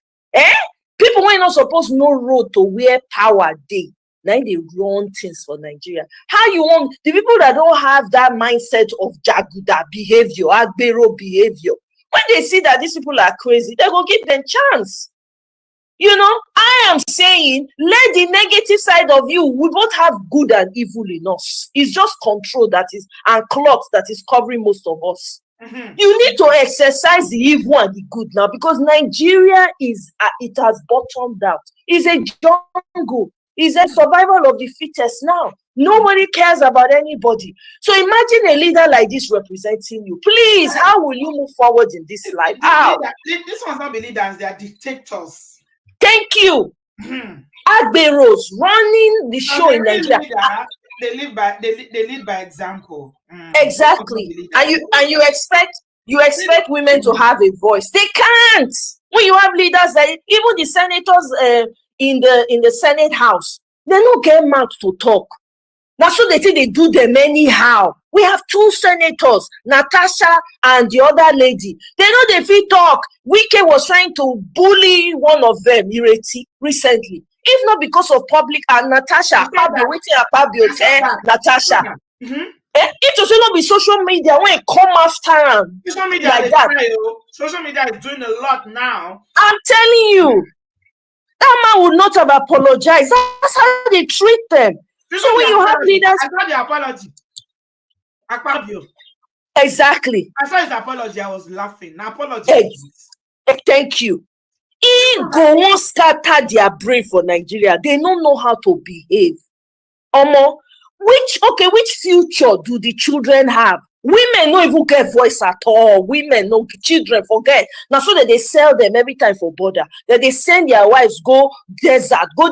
People who are not supposed to know road to where power day. Now they run things for Nigeria. How you want the people that don't have that mindset of Jaguda behavior, Agbero behavior, when they see that these people are crazy, they will give them chance. You know, I am saying, let the negative side of you, we both have good and evil in us. It's just control and cloth that is covering most of us. Mm-hmm. You need to exercise the evil and the good now, because Nigeria it has bottomed out. It's a jungle. It's a survival of the fittest now. Nobody cares about anybody. So imagine a leader like this representing you. Please, how will you move forward in this life? How? This one's not the leaders, they are dictators. Thank you. Agberos running the show in Nigeria. They lead by example. Exactly. And you expect women to have a voice. They can't. When you have leaders that even the senators in the Senate House, they don't get mouth to talk. That's what they think they do them anyhow. We have 2 senators, Natasha and the other lady. They know they fit talk. Wike was trying to bully one of them, Ireti, recently. If not because of public and Natasha, Natasha. Mm-hmm. It should not be social media when it come after them. Social media like that. Social media is doing a lot now. I'm telling you, that man would not have apologized. That's how they treat them. So when you have leaders, I saw the apology. Akpabio. Exactly. I saw his apology. I was laughing. Apology. Thank you. Go on scatter their brain for Nigeria. They don't know how to behave. Which future do the children have? Women don't even get voice at all. Women, no children, forget. Now so that they sell them every time for border. That they send their wives go desert, go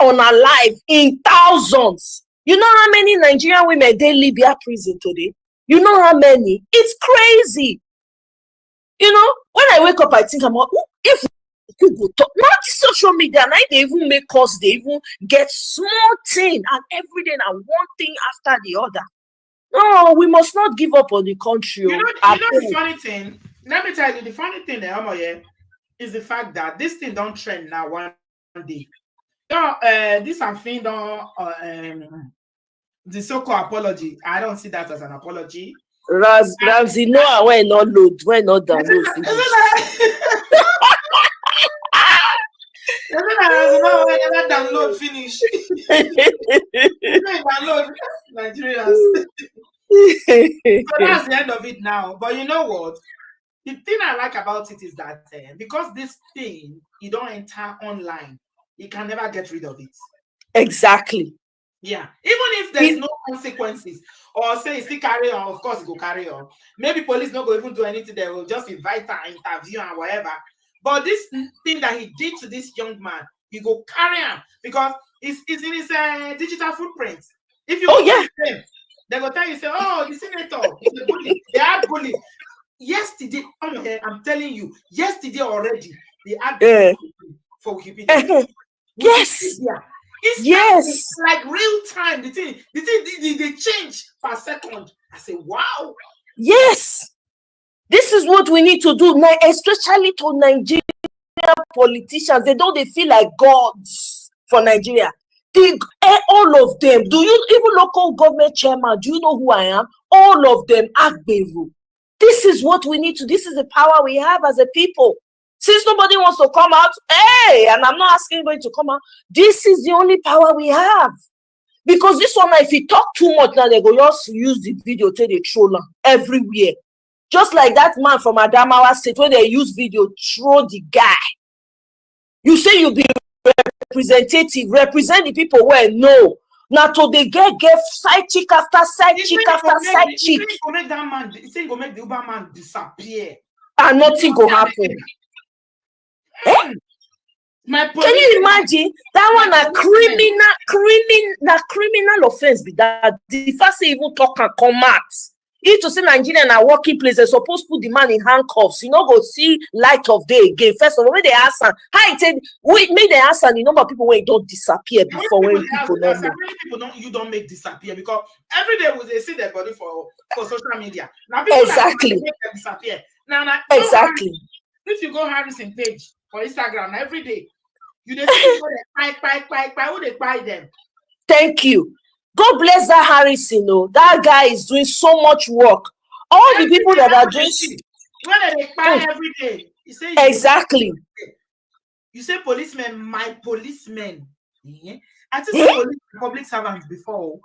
on a life in thousands. You know how many Nigerian women they Libya prison today? You know how many? It's crazy. You know, when I wake up, I think about if people talk, not social media, and they even make us, they even get small thing and every day and one thing after the other. No, we must not give up on the country. You know the funny thing? Let me tell you, the funny thing is the fact that this thing don't trend now one day. This I'm feeling the so-called apology. I don't see that as an apology. Ramsey, no, when not load, when not download. Download finish. Download Nigerians. So that's the end of it now. But you know what? The thing I like about it is that because this thing, you don't enter online, you can never get rid of it. Exactly. Yeah, even if there's no consequences, or say you still carry on, of course, go carry on. Maybe police not go even do anything, they will just invite her, interview and whatever. But this thing that he did to this young man, he go carry on because it's in his digital footprint. If you go to them, they go tell you, say, oh, the senator is a bully. They had bully. Yesterday, I'm telling you, yesterday already, they had for Wikipedia. Yes. It's like real time. The thing they change per second. I say, wow. Yes. This is what we need to do now, especially to Nigerian politicians. They feel like gods for Nigeria. All of them. Do you even local government chairman? Do you know who I am? All of them Agberu. This is what we need to. This is the power we have as a people. Since nobody wants to come out, and I'm not asking anybody to come out, this is the only power we have. Because this one, if you talk too much, now they go just use the video to the troll everywhere. Just like that man from Adamawa State, when they use video, throw the guy. You say you be representative, represent the people where no. Now to they get side chick after side chick after side chick. You go make that man, you think go make the Uber man disappear. And nothing go happen. Can you imagine that one a criminal offense be that the first even talk and come out. If to say Nigeria in a working place, they're supposed to put the man in handcuffs. You know, go see light of day again. First of all, when they ask her, how it said, make the answer the number of people when it don't disappear before when people don't know. You don't make disappear because every day they see their body for social media. Now people exactly make them disappear. Now exactly. If you go Harrison page for Instagram every day, you just see who they buy them. Thank you. God bless that Harrison. That guy is doing so much work. All the people that are doing when they buy every day, you say exactly. You say policemen, my policemen. I just see public servants before.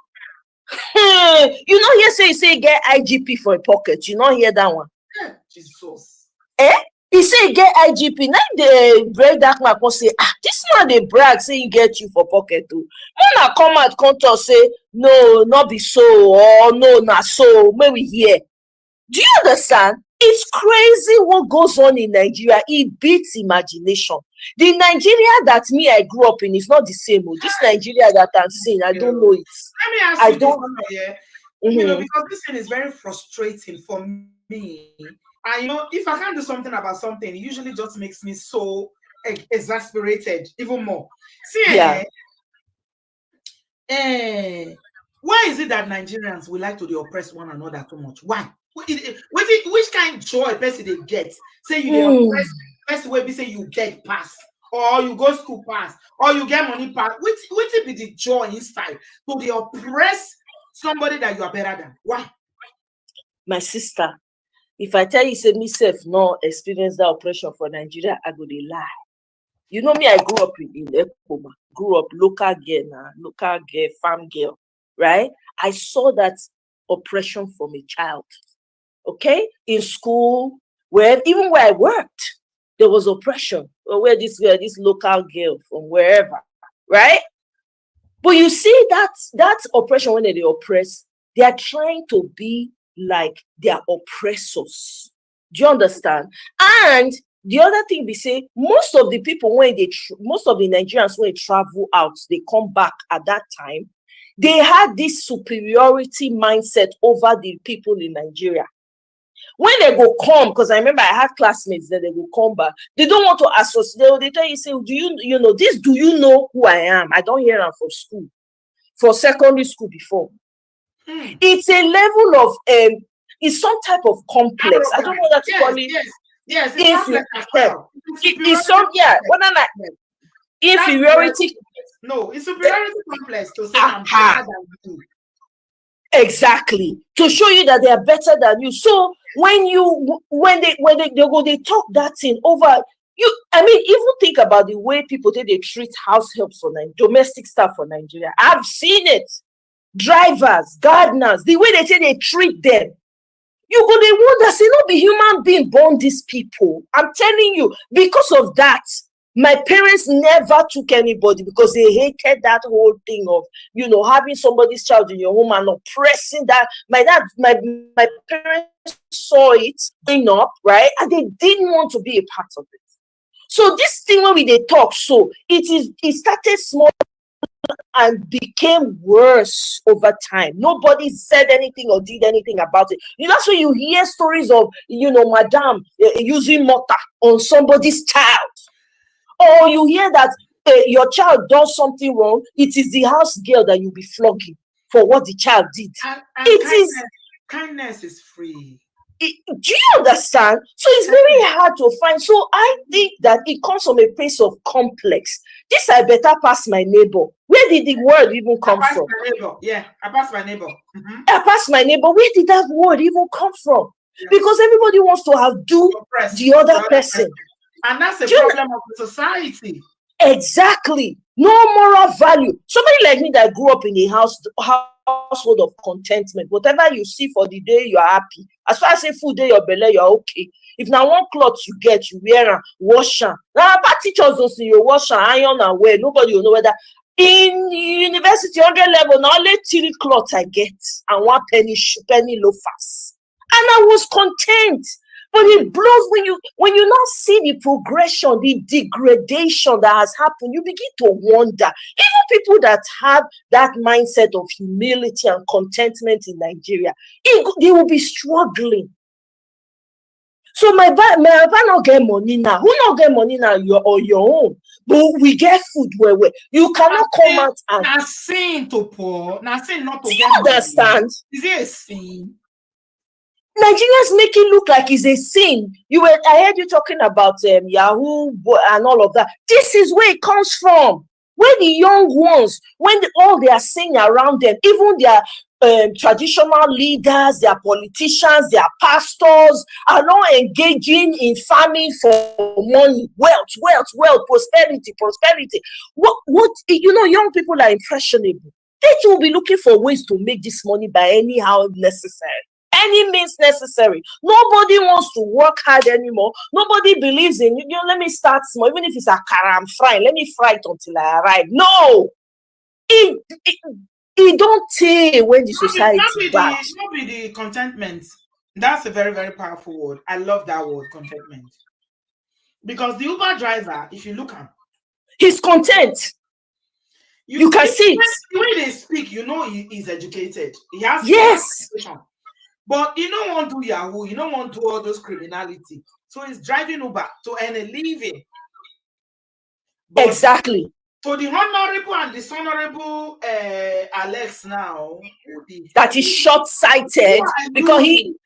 You know, here say get IGP for a pocket. You not hear that one? Jesus. He say get IGP. Now the break that man come say, this man they brag say he get you for pocket too. When I come out, come to say no, not be so, or no, not so. May we hear? Do you understand? It's crazy what goes on in Nigeria. It beats imagination. The Nigeria that me I grew up in is not the same. This Nigeria that I'm seeing, I don't know it. Let me ask you this, you know, because this thing is very frustrating for me. And you know, if I can't do something about something, it usually just makes me so exasperated even more. See, why is it that Nigerians will like to oppress one another too much? Why? Which kind of joy person they get? Say you oppress, first way be say you get pass, or you go school pass, or you get money pass. Which be the joy inside to they oppress somebody that you are better than? Why? My sister, if I tell you say myself no experience that oppression for Nigeria, I go dey lie. You know me, I grew up in Ekoma, grew up local girl, farm girl, right? I saw that oppression from a child. Okay, in school, even where I worked, there was oppression. Or where this girl, this local girl from wherever, right? But you see that oppression when they oppress, they are trying to be like their oppressors. Do you understand? And the other thing we say, most of the people most of the Nigerians when they travel out, they come back at that time. They had this superiority mindset over the people in Nigeria. When they go come, because I remember I had classmates that they will come back. They don't want to associate. They tell you, say, do you know this? Do you know who I am? I don't hear them from school, for secondary school before. It's a level of it's some type of complex. I don't know what to call it. Yes, it's some inferiority. No, it's superiority complex to say I'm better than you. Exactly, to show you that they are better than you. So when they talk that thing over you, I mean, even think about the way people they treat house helps for domestic staff for Nigeria. I've seen it. Drivers, gardeners, the way they treat them. You go they wonder, say, not be human being born these people. I'm telling you, because of that, My parents never took anybody because they hated that whole thing of, having somebody's child in your home and oppressing that. My parents saw it growing up, right? And they didn't want to be a part of it. So this thing when they talk, so it started small and became worse over time. Nobody said anything or did anything about it. That's why you hear stories of, madam using mortar on somebody's child. Or you hear that your child does something wrong, it is the house girl that you'll be flogging for what the child did. And kindness is free. Do you understand? So it's very hard to find. So I think that it comes from a place of complex. This I better pass my neighbor. Where did the word even come from? Yeah, I pass my neighbor. I pass my neighbor. Where did that word even come from? Yeah. Because everybody wants to outdo the other person. And that's a problem of the society. Exactly. No moral value. Somebody like me that grew up in a household of contentment. Whatever you see for the day, you are happy. As far as say food day your belly, you are okay. If now one cloth you get, you wear and wash and now about teachers also you wash and iron and wear. Nobody will know whether in university 100 level now only 3 cloths I get and 1 penny loafers. And I was content. But it blows when you now see the progression, the degradation that has happened, you begin to wonder. Even people that have that mindset of humility and contentment in Nigeria, they will be struggling. So my papa not get money now. Who not get money now? You're your own. But we get food where you cannot come out and not sin to poor, not sin not to get money. Understand? Is it a sin? Nigerians make it look like it's a sin. I heard you talking about Yahoo and all of that. This is where it comes from. When the young ones, all they are saying around them, even their traditional leaders, their politicians, their pastors are not engaging in farming for money, wealth, prosperity. What young people are impressionable. They will be looking for ways to make this money by anyhow necessary. Any means necessary. Nobody wants to work hard anymore. Nobody believes in, let me start small. Even if it's a car I'm frying, let me fry it until I arrive. No! It don't tell when the society not be the contentment. That's a very, very powerful word. I love that word, contentment. Because the Uber driver, if you look at him, he's content. You can see it. The way they speak, he's educated. He has education. But you don't want to do Yahoo, you don't want to do all those criminality. So he's driving Uber to earn a living. But exactly. So the honorable and dishonorable Alex now, that is short-sighted because he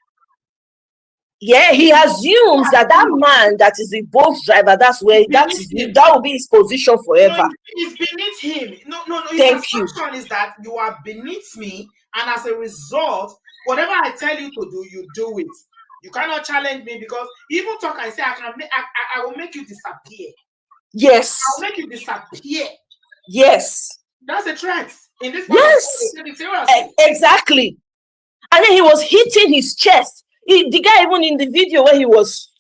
assumes that man that is the boat driver, that will be his position forever. No, it's beneath him. No. Thank you. His assumption is that you are beneath me, and as a result, whatever I tell you to do, you do it. You cannot challenge me because even talk and say I will make you disappear. Yes. I'll make you disappear. Yes. That's a threat. In this yes. Exactly. And then he was hitting his chest. The guy, even in the video where he was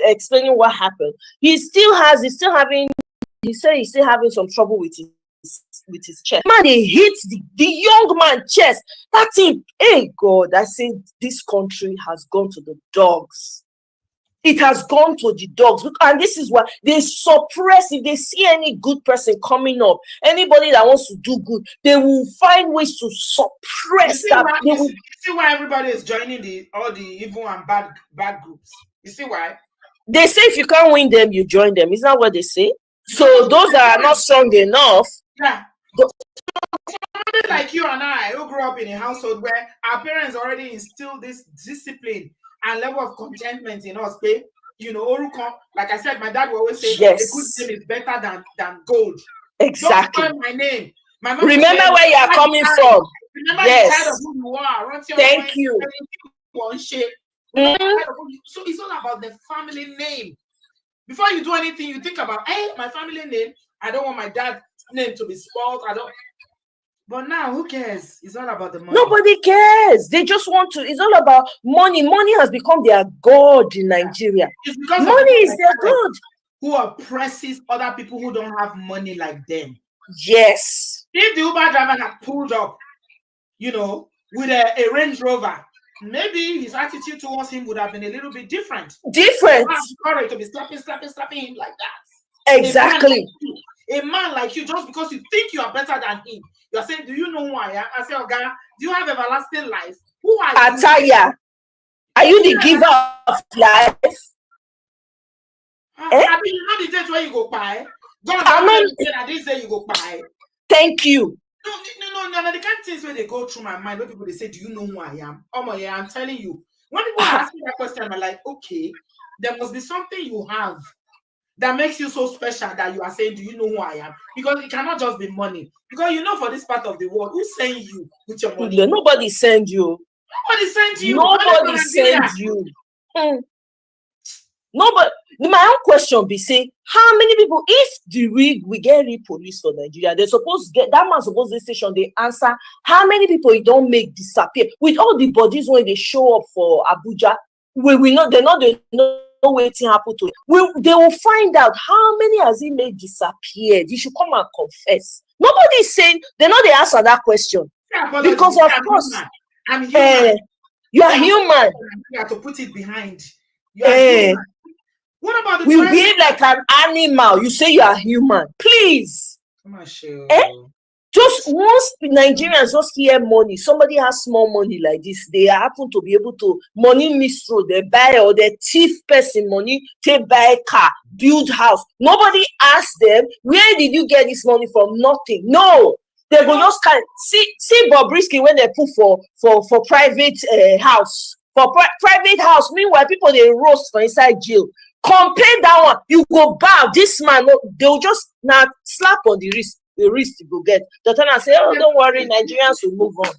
explaining what happened, he said he's still having some trouble with his chest. Man, they hit the young man's chest. That thing, hey God, I say this country has gone to the dogs. It has gone to the dogs. And this is why they suppress. If they see any good person coming up, anybody that wants to do good, they will find ways to suppress that. You see why everybody is joining all the evil and bad groups? You see why? They say if you can't win them, you join them. Isn't that what they say? So those that are not strong enough. Yeah. Somebody like you and I who grew up in a household where our parents already instilled this discipline and level of contentment in us, like I said, my dad will always say, yes. A good name is better than gold. Exactly. Don't my name. My mom remember said, where you are coming from. Remember yes. the side of who you are. Thank you. So it's all about the family name. Before you do anything, you think about, hey, my family name. I don't want my dad's name to be spoiled. But now, who cares? It's all about the money. Nobody cares. They just want to. It's all about money. Money has become their god in Nigeria. Money is their god. who oppresses other people who don't have money like them. Yes. If the Uber driver had pulled up, with a Range Rover, maybe his attitude towards him would have been a little bit different. Different. Courage to be slapping him like that. Exactly. A man like you, just because you think you are better than him, you're saying, do you know who I am? I say, okay, do you have everlasting life? Who are you? Ataya. Are you the giver of life? I mean, you know the date where you go buy. I didn't say you go buy. Thank you. No. The kind of things where they go through my mind, where people they say, do you know who I am? Oh my, yeah, I'm telling you. When people ask me that question, I'm like, okay, there must be something you have that makes you so special that you are saying, do you know who I am? Because it cannot just be money. Because for this part of the world, who's sending you with your money? Nobody send you. Nobody sent you. Nobody send you. Nobody. My own question be say, how many people, if we get police for Nigeria, they supposed get that man supposed this station, they answer how many people you don't make disappear with all the bodies when they show up for Abuja. We know they know waiting happen to they will find out how many has he made disappeared. You should come and confess. Nobody is saying they know they answer that question. Because of course I'm human. You are human. You have to put it behind. You are human. What about the we behave like an animal? You say you are human. Please. Just once Nigerians just hear money, somebody has small money like this, they happen to be able to money misthrow, they buy or they thief person money, they buy a car, build house. Nobody asks them, where did you get this money from? Nothing. No. They go just see Bobrisky when they put for private house. For private house, meanwhile, people they roast for inside jail. Compare that one. You go bow. This man, they'll just not slap on the wrist you go get. The turn and say, oh, don't worry, Nigerians will move on.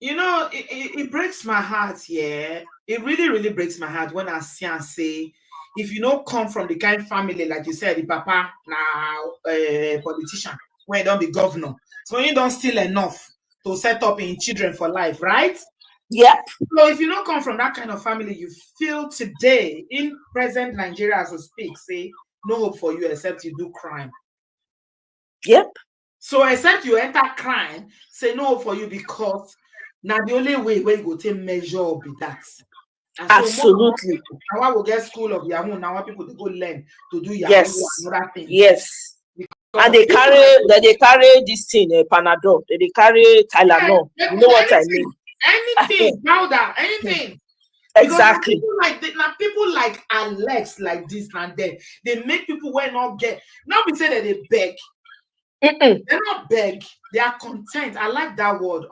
It breaks my heart, yeah. It really, really breaks my heart when I see and say, if you don't come from the kind of family, like you said, the papa now politician, where you don't be governor. So you don't steal enough to set up in children for life, right? Yep. So if you don't come from that kind of family, you feel today in present Nigeria as we speak, say no hope for you except you do crime. Yep. So except you enter crime, say no hope for you because now the only way where you go take measure be that. And absolutely. So now I will get school of Yahoo. Now people they go learn to do Yahoo and other things. Yes. And they carry this thing, Panadol. They carry Tylenol. You know what I mean? Anything, powder, anything. Exactly. People like Alex, like this and then they make people when not get. Now we say that they beg. They're not beg. They are content. I like that word,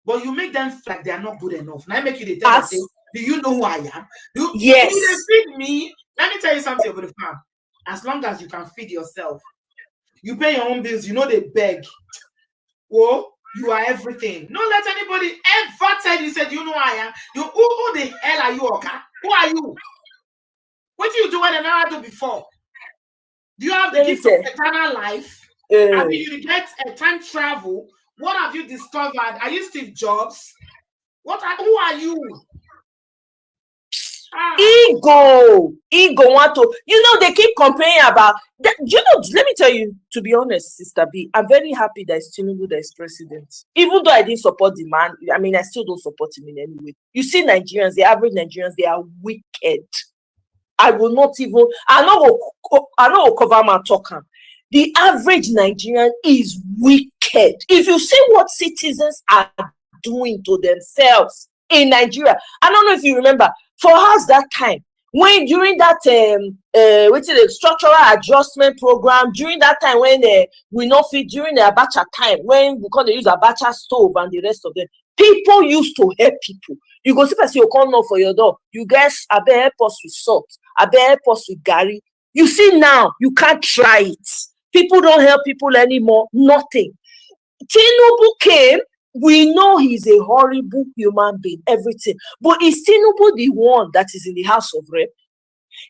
But you make them feel like they are not good enough. Now I make you the tell say, do you know who I am? Yes. Do you feed me? Let me tell you something about the farm. As long as you can feed yourself, you pay your own bills. You know they beg. Whoa. You are everything. Don't let anybody ever tell you, said, you know I am. Who the hell are you, Oka? Who are you? What do you do when I never do before? Do you have the gift of eternal life? Have you get a time travel? What have you discovered? Are you Steve Jobs? Who are you? Ego want to, they keep complaining about that. Let me tell you, to be honest, Sister B, I'm very happy that it's Tinubu that is president. Even though I didn't support the man, I still don't support him in any way. You see Nigerians, the average Nigerians, they are wicked. I know cover my talker. The average Nigerian is wicked. If you see what citizens are doing to themselves in Nigeria, I don't know if you remember, for us that time, when during that structural adjustment program, during that time when we not fit during the Abacha time, when we can't use Abacha stove and the rest of them, people used to help people. You go see person you come knock for your door. You guys, I bet help us with salt. I bet help us with Gary. You see now, you can't try it. People don't help people anymore. Nothing. Tinubu came. We know he's a horrible human being, everything. But is Tinubu the one that is in the House of Rep?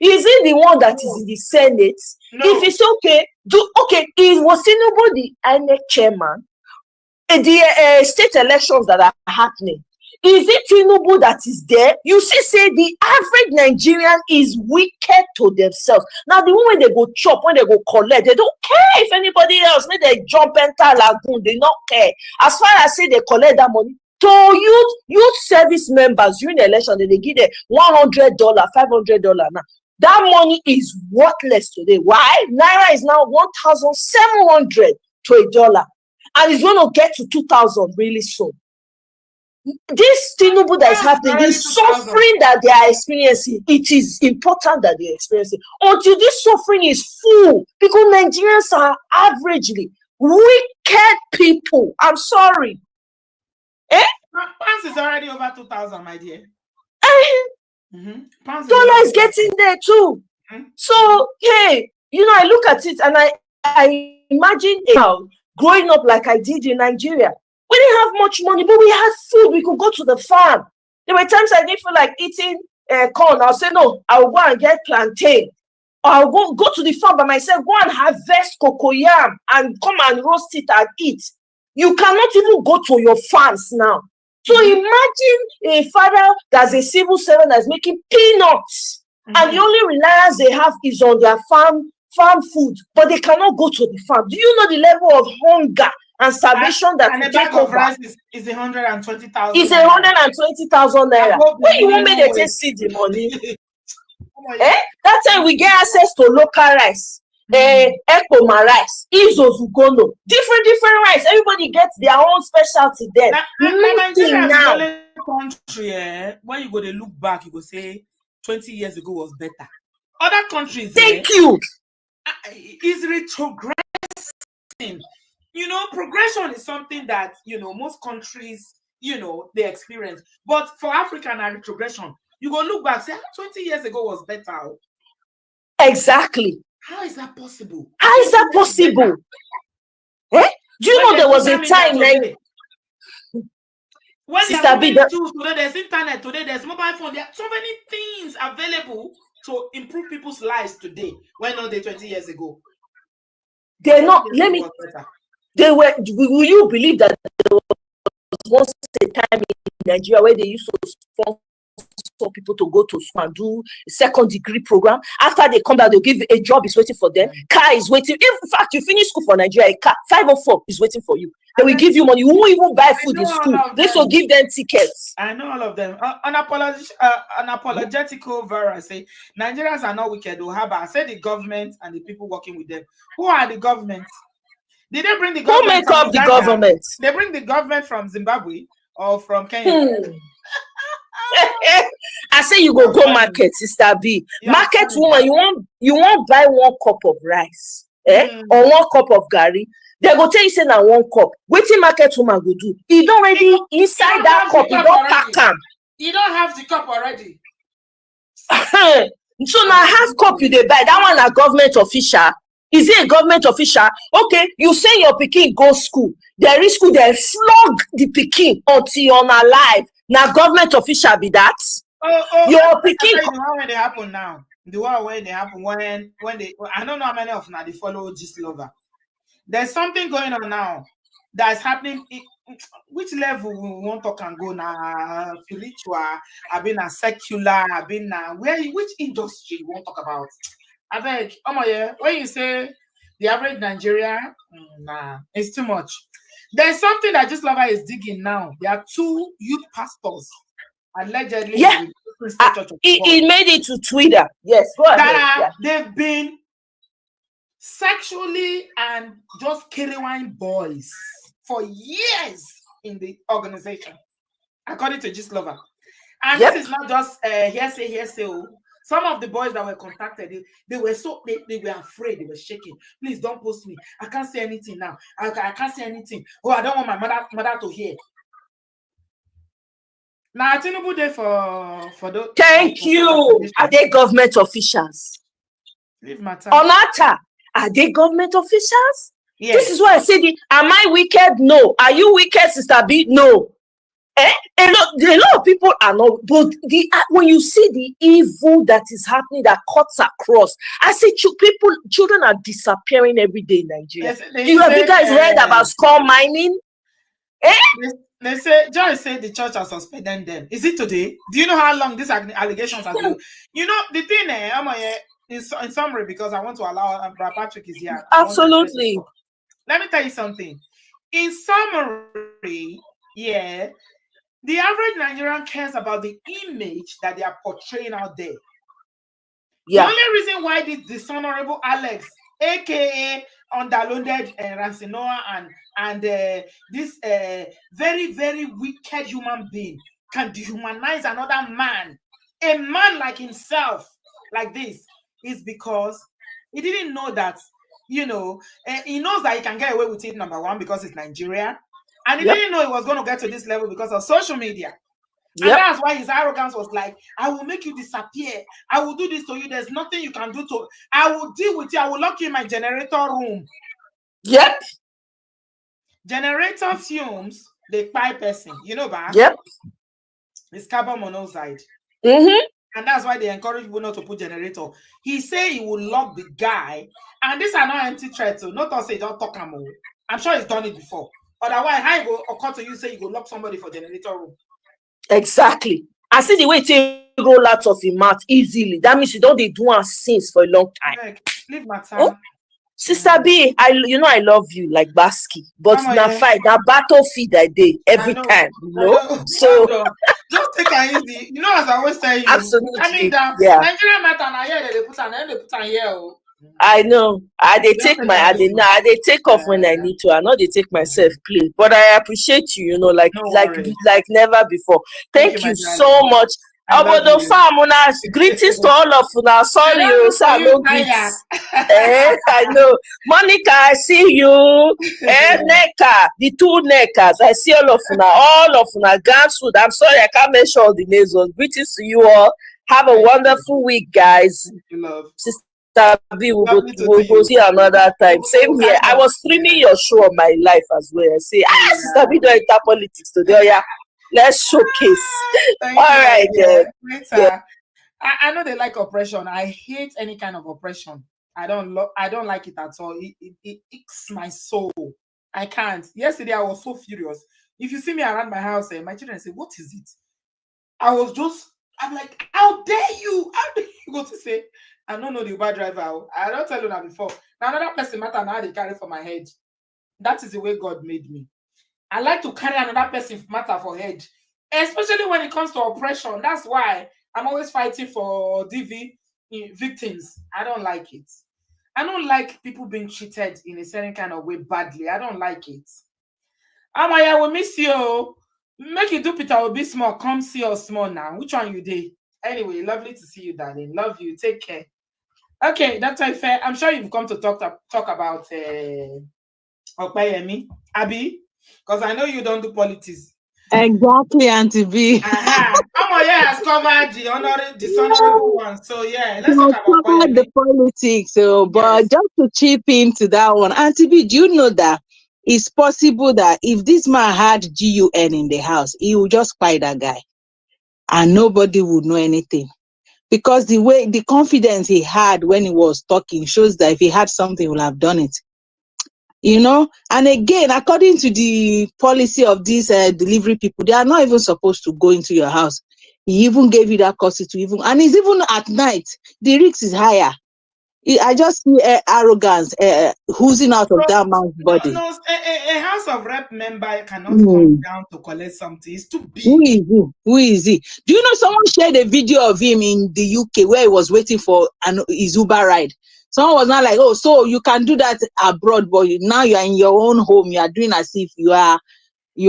Is he the one that is in the Senate? No. If it's okay, was Tinubu the INEC chairman? The state elections that are happening, Is it Tinubu that is there? You see, say the average Nigerian is wicked to themselves. Now, the moment they go chop, when they go collect, they don't care if anybody else, when they jump enter lagoon, they don't care. As far as say they collect that money, to youth service members during the election, they give them $100, $500 now. That money is worthless today. Why? Naira is now 1,700 to a dollar, and it's going to get to 2,000 really soon. This Tinubu that is happening, this suffering that they are experiencing, it is important that they are experiencing until this suffering is full, because Nigerians are averagely wicked people. I'm sorry. Pounds is already over 2,000, my dear. Dollar is getting there too. So, hey, I look at it and I imagine growing up like I did in Nigeria. We didn't have much money, but we had food. We could go to the farm. There were times I didn't feel like eating corn. I'll say, no, I'll go and get plantain. Or I'll go to the farm by myself, go and harvest cocoyam and come and roast it and eat. You cannot even go to your farms now. So imagine a father that's a civil servant that's making peanuts, and the only reliance they have is on their farm food, but they cannot go to the farm. Do you know the level of hunger and starvation that and will a bag take of over? rice is 120,000. It's 120,000 naira. When you want me to just see the money? That time we get access to local rice, ekpoma rice, izozugono, different rice. Everybody gets their own specialty there. Nigeria is the only country when you go to look back, you go say 20 years ago was better. Other countries, thank you, is retrogressing. Progression is something that most countries they experience, but for African retrogression, you go look back, say 20 years ago was better. Exactly. How is that possible? How is that possible? Do you know there was a time like when Sister there are so B, many tools today, there's internet today, there's mobile phone, there are so many things available to improve people's lives today. When not they 20 years ago? They're not. Let me. They were. Will you believe that there was once a time in Nigeria where they used to sponsor people to go to school and do a second degree program? After they come back, they'll give a job is waiting for them. Car is waiting. In fact, you finish school for Nigeria, a car 504 is waiting for you. They will give you money. You won't even buy food in school. They will give them tickets. I know all of them. Unapologetical Vera say Nigerians are not wicked. I say the government and the people working with them. Who are the government? Did they bring the government? Who make up the government? They bring the government from Zimbabwe or from Kenya. I say you go market, Sister B. Market woman, you won't buy 1 cup of rice, or 1 cup of gari. They go tell you say na 1 cup. Wetin market woman go do? You don't already inside that cup. You don't pack am. You don't have the cup already. So now half cup you dey buy. That one a government official. Is it a government official? Okay, you say your pikin go school. There is school, they flog the pikin until you're alive. Now government official be that. Your pikin. The one when they happen now. The one when they happen when they. I don't know how many of them they follow Gist Lover. There's something going on now that's happening. Which level we want to can go now? Spiritual, I've been a secular, I've been which industry you want to talk about? I beg, when you say the average Nigeria, nah, it's too much. There's something that Gist Lover is digging now. There are 2 youth pastors allegedly. Yeah, he made it to Twitter. Yes, go ahead. They've been sexually and just killing boys for years in the organization, according to Gist Lover. And this is not just hearsay. Some of the boys that were contacted, they were afraid, they were shaking. Please don't post me. I can't say anything now. I can't say anything. Oh, I don't want my mother to hear. Now, Tinubu there for those. Thank you. Are they government officials? Leave matter. Onata, are they government officials? Yes. This is why I said, am I wicked? No. Are you wicked, Sister B? No. A lot of people are not, but when you see the evil that is happening that cuts across, I say children are disappearing every day in Nigeria. Yes, you guys heard about skull mining? Eh? They say Joy said the church has suspended them. Is it today? Do you know how long these allegations have been? You know the thing, in summary, because I want to allow Brother Patrick is here. I want to let him Absolutely. talk. Let me tell you something. In summary, yeah, the average Nigerian cares about the image that they are portraying out there. The Yeah. only reason why this dishonorable Alex, aka underloaded Ransinoa, and this very, very wicked human being can dehumanize another man, a man like himself, like this, is because he didn't know that, he knows that he can get away with it, number one, because it's Nigeria. And he Yep. didn't know he was going to get to this level because of social media. And Yep. that's why his arrogance was like, I will make you disappear. I will do this to you. There's nothing you can do to. I will deal with you. I will lock you in my generator room. Yep. Generator fumes, they pipe person. You know that? Yep. It's carbon monoxide. Mm-hmm. And that's why they encourage people not to put generator. He say he will lock the guy. And these are not empty threats. So not to say don't talk him. I'm sure he's done it before. Otherwise, how you go occur to you say you go lock somebody for generator room? Exactly. I see the way it roll out of his mouth easily. That means you don't they do since for a long time. Like, leave matter. Oh, Sister B, I love you like Basky, but Come on, na yeah. fight, that battlefield I did every I know, time, So just take it easy. You know, as I always tell you, absolutely, I mean that yeah. Nigerian matter now here they put an here. I know. They take off when I need to. I know they take myself play. But I appreciate you, like never before. Thank you so much. Obodo Farm, greetings to all of you. Sorry, no greets. I know. Monica, I see you. Neka, the two Nekas. I see all of you. Ganswood. I'm sorry, I can't mention all the names. Greetings to you all. Have a wonderful week, guys. Sister B, we'll go see another time. Same here. I was streaming your show on my life as well. I say, Sister B, don't enter politics today. Oh, yeah. Let's showcase. All right. Yeah. I know they like oppression. I hate any kind of oppression. I don't like it at all. It icks my soul. I can't. Yesterday I was so furious. If you see me around my house, my children say, "What is it?" I'm like, "How dare you? How dare you go to say?" I don't know the Uber driver. I don't tell you that before. Now another person matter now they carry for my head. That is the way God made me. I like to carry another person matter for head, especially when it comes to oppression. That's why I'm always fighting for DV victims. I don't like it. I don't like people being treated in a certain kind of way badly. I don't like it. Amaya, we miss you. Make you do Peter Obi small. Come see us small now. Which one you did? Anyway, lovely to see you, darling. Love you. Take care. Okay, that's why fair. I'm sure you've come to talk about Opeyemi, Abi, because I know you don't do politics. Exactly, Auntie B. Amoye has covered the dishonorable one. So yeah, let's talk about Opeyemi. The politics. So, but just to chip into that one, Auntie B, do you know that it's possible that if this man had GUN in the house, he would just spy that guy, and nobody would know anything. Because the confidence he had when he was talking shows that if he had something, he would have done it. And again, according to the policy of these delivery people, they are not even supposed to go into your house. He even gave you that courtesy to and it's even at night. The risk is higher. I just see arrogance oozing out of that man's body. No, a House of Rep member cannot come down to collect something. It's too big. Who is he? Do you know someone shared a video of him in the UK where he was waiting for his Uber ride? Someone was not like, oh, so you can do that abroad, but now you are in your own home. You are doing as if you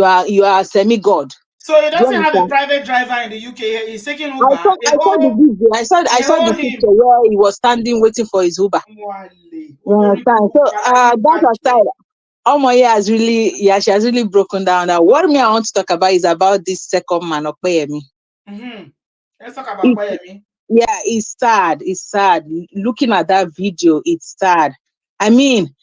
are semi-god. So he doesn't have a private driver in the UK. He's taking Uber. I saw the video. I saw the picture where he was standing waiting for his Uber. So that aside, Omoye she has really broken down. Now, what I want to talk about is about this second man, Opeyemi. Let's talk about Opeyemi. Yeah, it's sad. It's sad. Looking at that video, it's sad. I mean,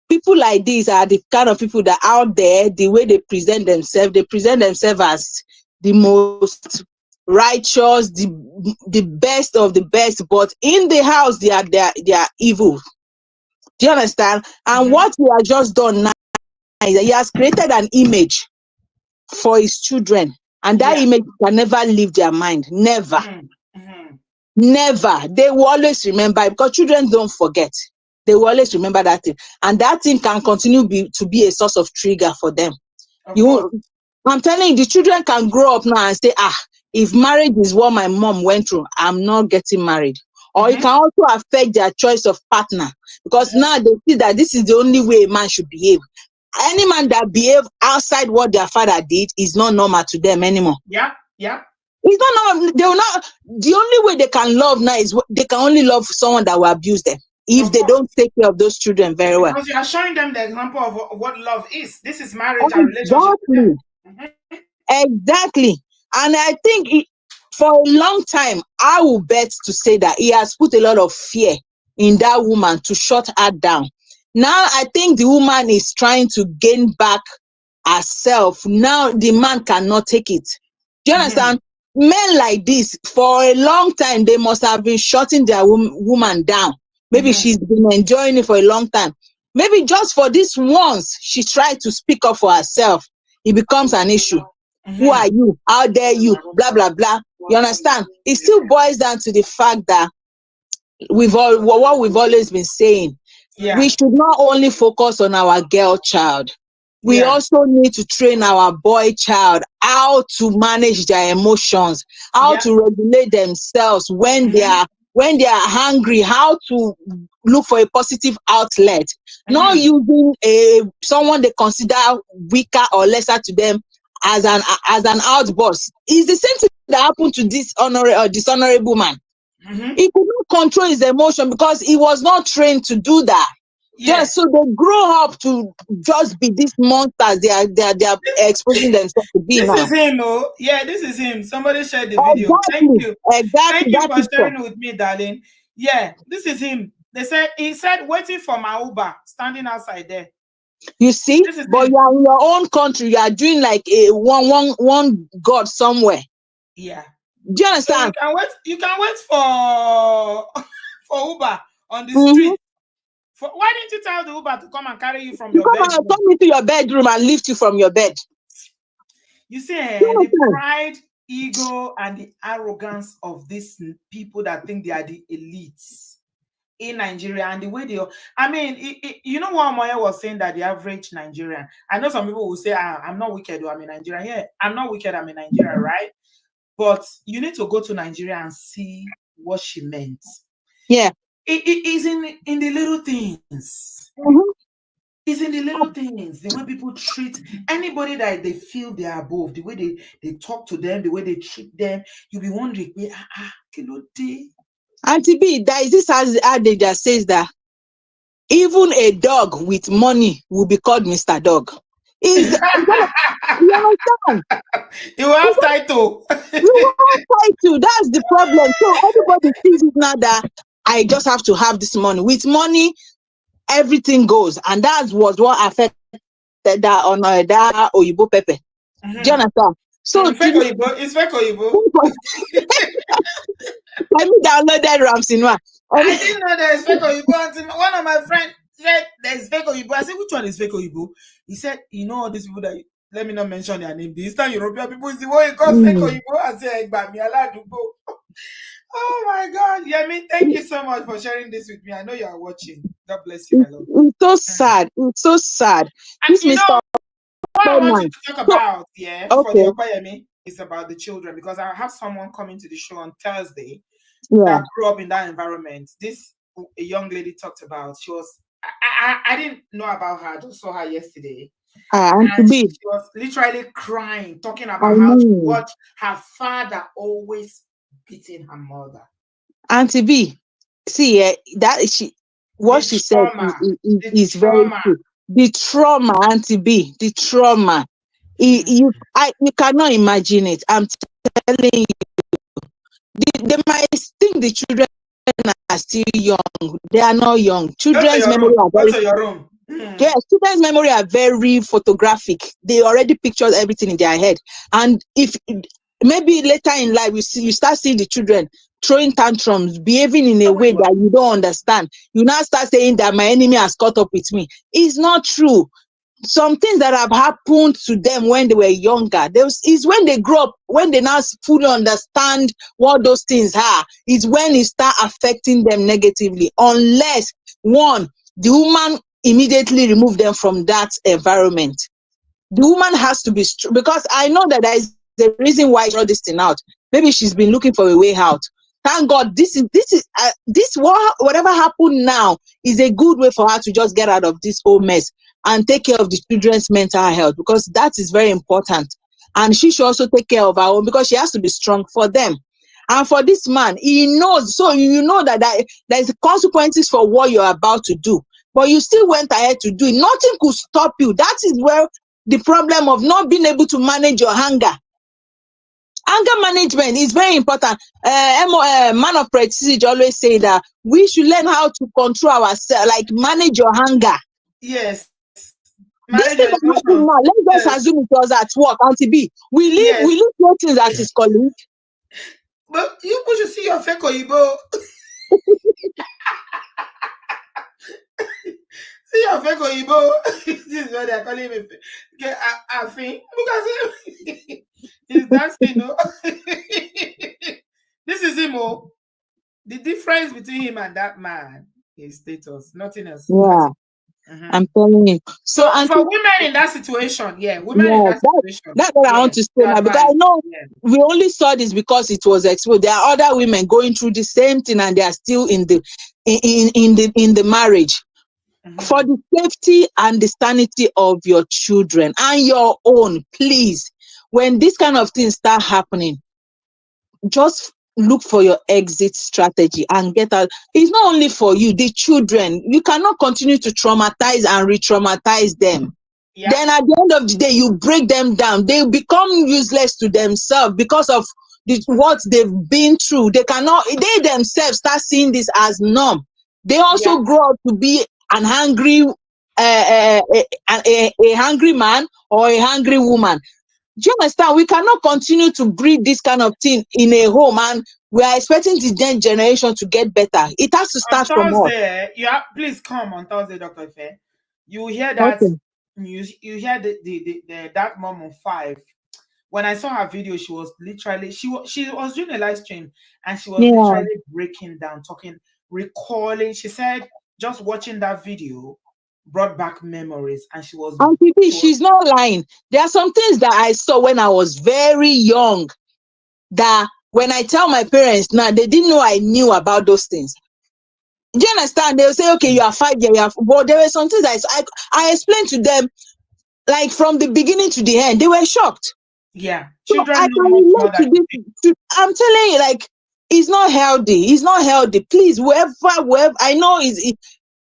people like these are the kind of people that out there, the way they present themselves as the most righteous, the best of the best, but in the house they are evil. Do you understand? And what we have just done now is that he has created an image for his children, and that Yeah. image can never leave their mind. Never. Mhm. Never. They will always remember it, because children don't forget. They will always remember that thing. And that thing can continue to be a source of trigger for them. Of course. I'm telling you, the children can grow up now and say, if marriage is what my mom went through, I'm not getting married. Or it can also affect their choice of partner, because now they see that this is the only way a man should behave. Any man that behave outside what their father did is not normal to them anymore. Yeah. It's not normal. They will not. The only way they can love now is they can only love someone that will abuse them if Of they course. don't take care of those children very well. Because you are showing them the example of what love is. This is marriage and relationship with Exactly. them. Exactly. And I think for a long time, I will bet to say that he has put a lot of fear in that woman to shut her down. Now, I think the woman is trying to gain back herself. Now, the man cannot take it. Do you understand? Men like this, for a long time, they must have been shutting their woman down. Maybe she's been enjoying it for a long time. Maybe just for this once, she tried to speak up for herself. It becomes an issue. Who are you? How dare you? Blah, blah, blah. You understand? It still boils down to the fact that what we've always been saying. We Yeah. should not only focus on our girl child. We Yeah. also need to train our boy child how to manage their emotions, how Yeah. to regulate themselves when they are hungry, how to look for a positive outlet, not using someone they consider weaker or lesser to them as an outburst. It's the same thing that happened to this dishonorable man. He could not control his emotion because he was not trained to do that. Yeah. Just so they grow up to just be these monsters they are exposing themselves to be This now. is him, oh. Yeah, this is him. Somebody shared the video. Thank Exactly. you. Exactly. Thank you That for picture. sharing with me, darling. Yeah, this is him. He said waiting for my Uber, standing outside there. You see, This is but him. you are in your own country. You are doing like a one god somewhere. Yeah. Do you So understand? you can wait for for Uber on the Mm-hmm. street. Why didn't you tell the Uber to come and carry you from You your come bedroom? into your bedroom and lift you from your bed. You see, Do you the understand? pride, ego, and the arrogance of these people that think they are the elites in Nigeria, and the way they, I mean, you know what Moya was saying, that the average Nigerian, I know some people will say, I'm not wicked, or I'm in Nigeria. Yeah, I'm not wicked, I'm in Nigeria, right? But you need to go to Nigeria and see what she meant. Yeah. It is in the little things. Mm-hmm. It's in the little things, the way people treat anybody that they feel they are above, the way they talk to them, the way they treat them. You'll be wondering, Auntie B, there is this adage that says that even a dog with money will be called Mr. Dog. You understand? You have title. You have title. That's the problem. So everybody sees it now that I just have to have this money. With money, everything goes, and that was what affected that on that Oyibo Pepe. Do you understand? So It's fake Oyibo. It's fake Oyibo. I downloaded Ramsinwa. I didn't know there's fake Oyibo until one of my friends said there's fake Oyibo. I said, which one is fake Oyibo? He said, you know all these people that, let me not mention their name, the Eastern European people is the one you call fake Oyibo. I said, oh my God. Yemi, thank you so much for sharing this with me. I know you are watching. God bless you, my love. It's so sad. It's so sad. And This you Mr. know what I want you Man. to talk about, yeah, for Okay. the Okoyemi is about the children, because I have someone coming to the show on Thursday Yeah. that grew up in that environment. This a young lady talked about. She was I didn't know about her. I just saw her yesterday, and she was literally crying, talking about how she watched her father always beating her mother. Auntie B, see, what she said is very true. The trauma, Auntie B, the trauma. You cannot imagine it. I'm telling you. They might think the children are still young. They are not young. Children's memory are very Yes, children's memory are very photographic. They already pictured everything in their head. And if maybe later in life you start seeing the children throwing tantrums, behaving in a way that you don't understand, you now start saying that my enemy has caught up with me. It's not true. some things that have happened to them when they were younger. Is when they grow up, when they now fully understand what those things are, is when it start affecting them negatively. Unless one, the woman immediately remove them from that environment. The woman has to be because I know that there is a reason why she brought this thing out. Maybe she's been looking for a way out. Thank God, whatever happened now is a good way for her to just get out of this whole mess and take care of the children's mental health, because that is very important. And she should also take care of her own, because she has to be strong for them. And for this man, he knows. So you know that there's consequences for what you're about to do, but you still went ahead to do it. Nothing could stop you. That is where the problem of not being able to manage your anger. Anger management is very important. Man of prestige always say that we should learn how to control ourselves, like manage your anger. Yes. This thing that happened now, let's just assume it was at work, Auntie B. We leave things at his colleague. But you should see your fake Oyinbo. See your fake Oyinbo. This is what they're calling me. Okay, I think. Look at him. He's dancing, no? This is him, oh. The difference between him and that man is status, nothing else. Yeah. Mm-hmm. I'm telling you. So for women in that situation, in that situation. That's what I want to say now, because I know we only saw this because it was exposed. There are other women going through the same thing and they are still in the marriage. Mm-hmm. For the safety and the sanity of your children and your own, please, when this kind of things start happening, just look for your exit strategy and get out. It's not only for you, the children. You cannot continue to traumatize and re-traumatize them. Yeah. Then at the end of the day, you break them down. They become useless to themselves because of what they've been through. They themselves start seeing this as norm. They also grow up to be an hungry, a hungry man or a hungry woman. Do you understand? We cannot continue to breed this kind of thing in a home, and we are expecting the next generation to get better. It has to start from us. Please come on Thursday, Dr. Ife. You hear that? Okay. You hear that mom of 5. When I saw her video, she was literally she was doing a live stream, and she was literally breaking down, talking, recalling. She said just watching that video brought back memories, and she was. She's not lying. There are some things that I saw when I was very young that when I tell my parents now, they didn't know I knew about those things. Do you understand? They'll say, okay, you are 5 years, but there were some things I explained to them, like from the beginning to the end. They were shocked. Yeah, children so I can relate to this. I'm telling you, like, it's not healthy. It's not healthy. Please, whoever I know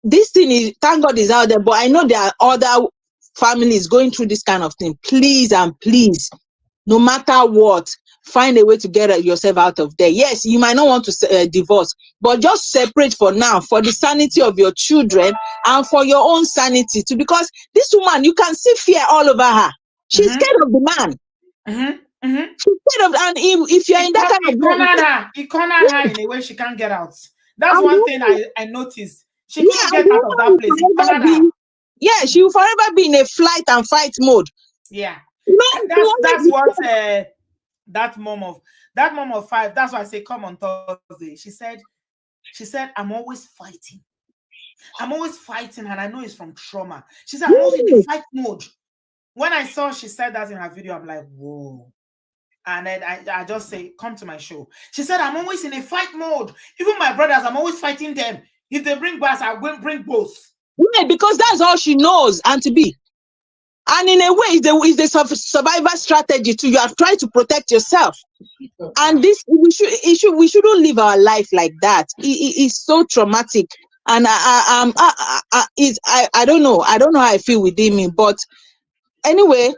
this thing is, thank God, is out there, but I know there are other families going through this kind of thing. Please and please, no matter what, find a way to get yourself out of there. Yes, you might not want to divorce, but just separate for now, for the sanity of your children and for your own sanity too. Because this woman, you can see fear all over her. She's scared of the man. She's scared of, and if you're in that kind of, he cornered her in a way she can't get out. That's one thing I noticed. She can't get out of that place. She will forever be in a flight and fight mode. Yeah, that's what that mom of 5. That's why I say come on Thursday. She said I'm always fighting. I'm always fighting, and I know it's from trauma. She said I'm always in the fight mode. When I saw she said that in her video, I'm like, whoa. And then I just say, come to my show. She said, I'm always in a fight mode. Even my brothers, I'm always fighting them. If they bring bars, I will bring both. Yeah, because that's all she knows, and to be. And in a way, it's the survivor strategy too. You are trying to protect yourself. And this, we shouldn't live our life like that. It's so traumatic. And I don't know. I don't know how I feel within me. But anyway,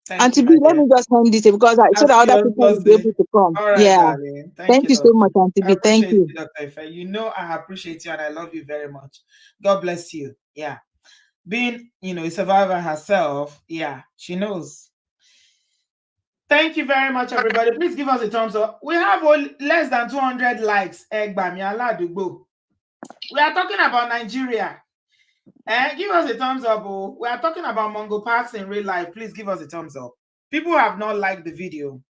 Auntie B, let me just hand this because so that other people will be able to come. All right, darling. Thank you so much, Auntie B. Thank you. Dr. Ife. You know I appreciate you and I love you very much. God bless you. Yeah. Being, a survivor herself, she knows. Thank you very much, everybody. Please give us a thumbs up. We have less than 200 likes. We are talking about Nigeria. Give us a thumbs up. Oh. We are talking about Mongo Parks in real life. Please give us a thumbs up. People have not liked the video.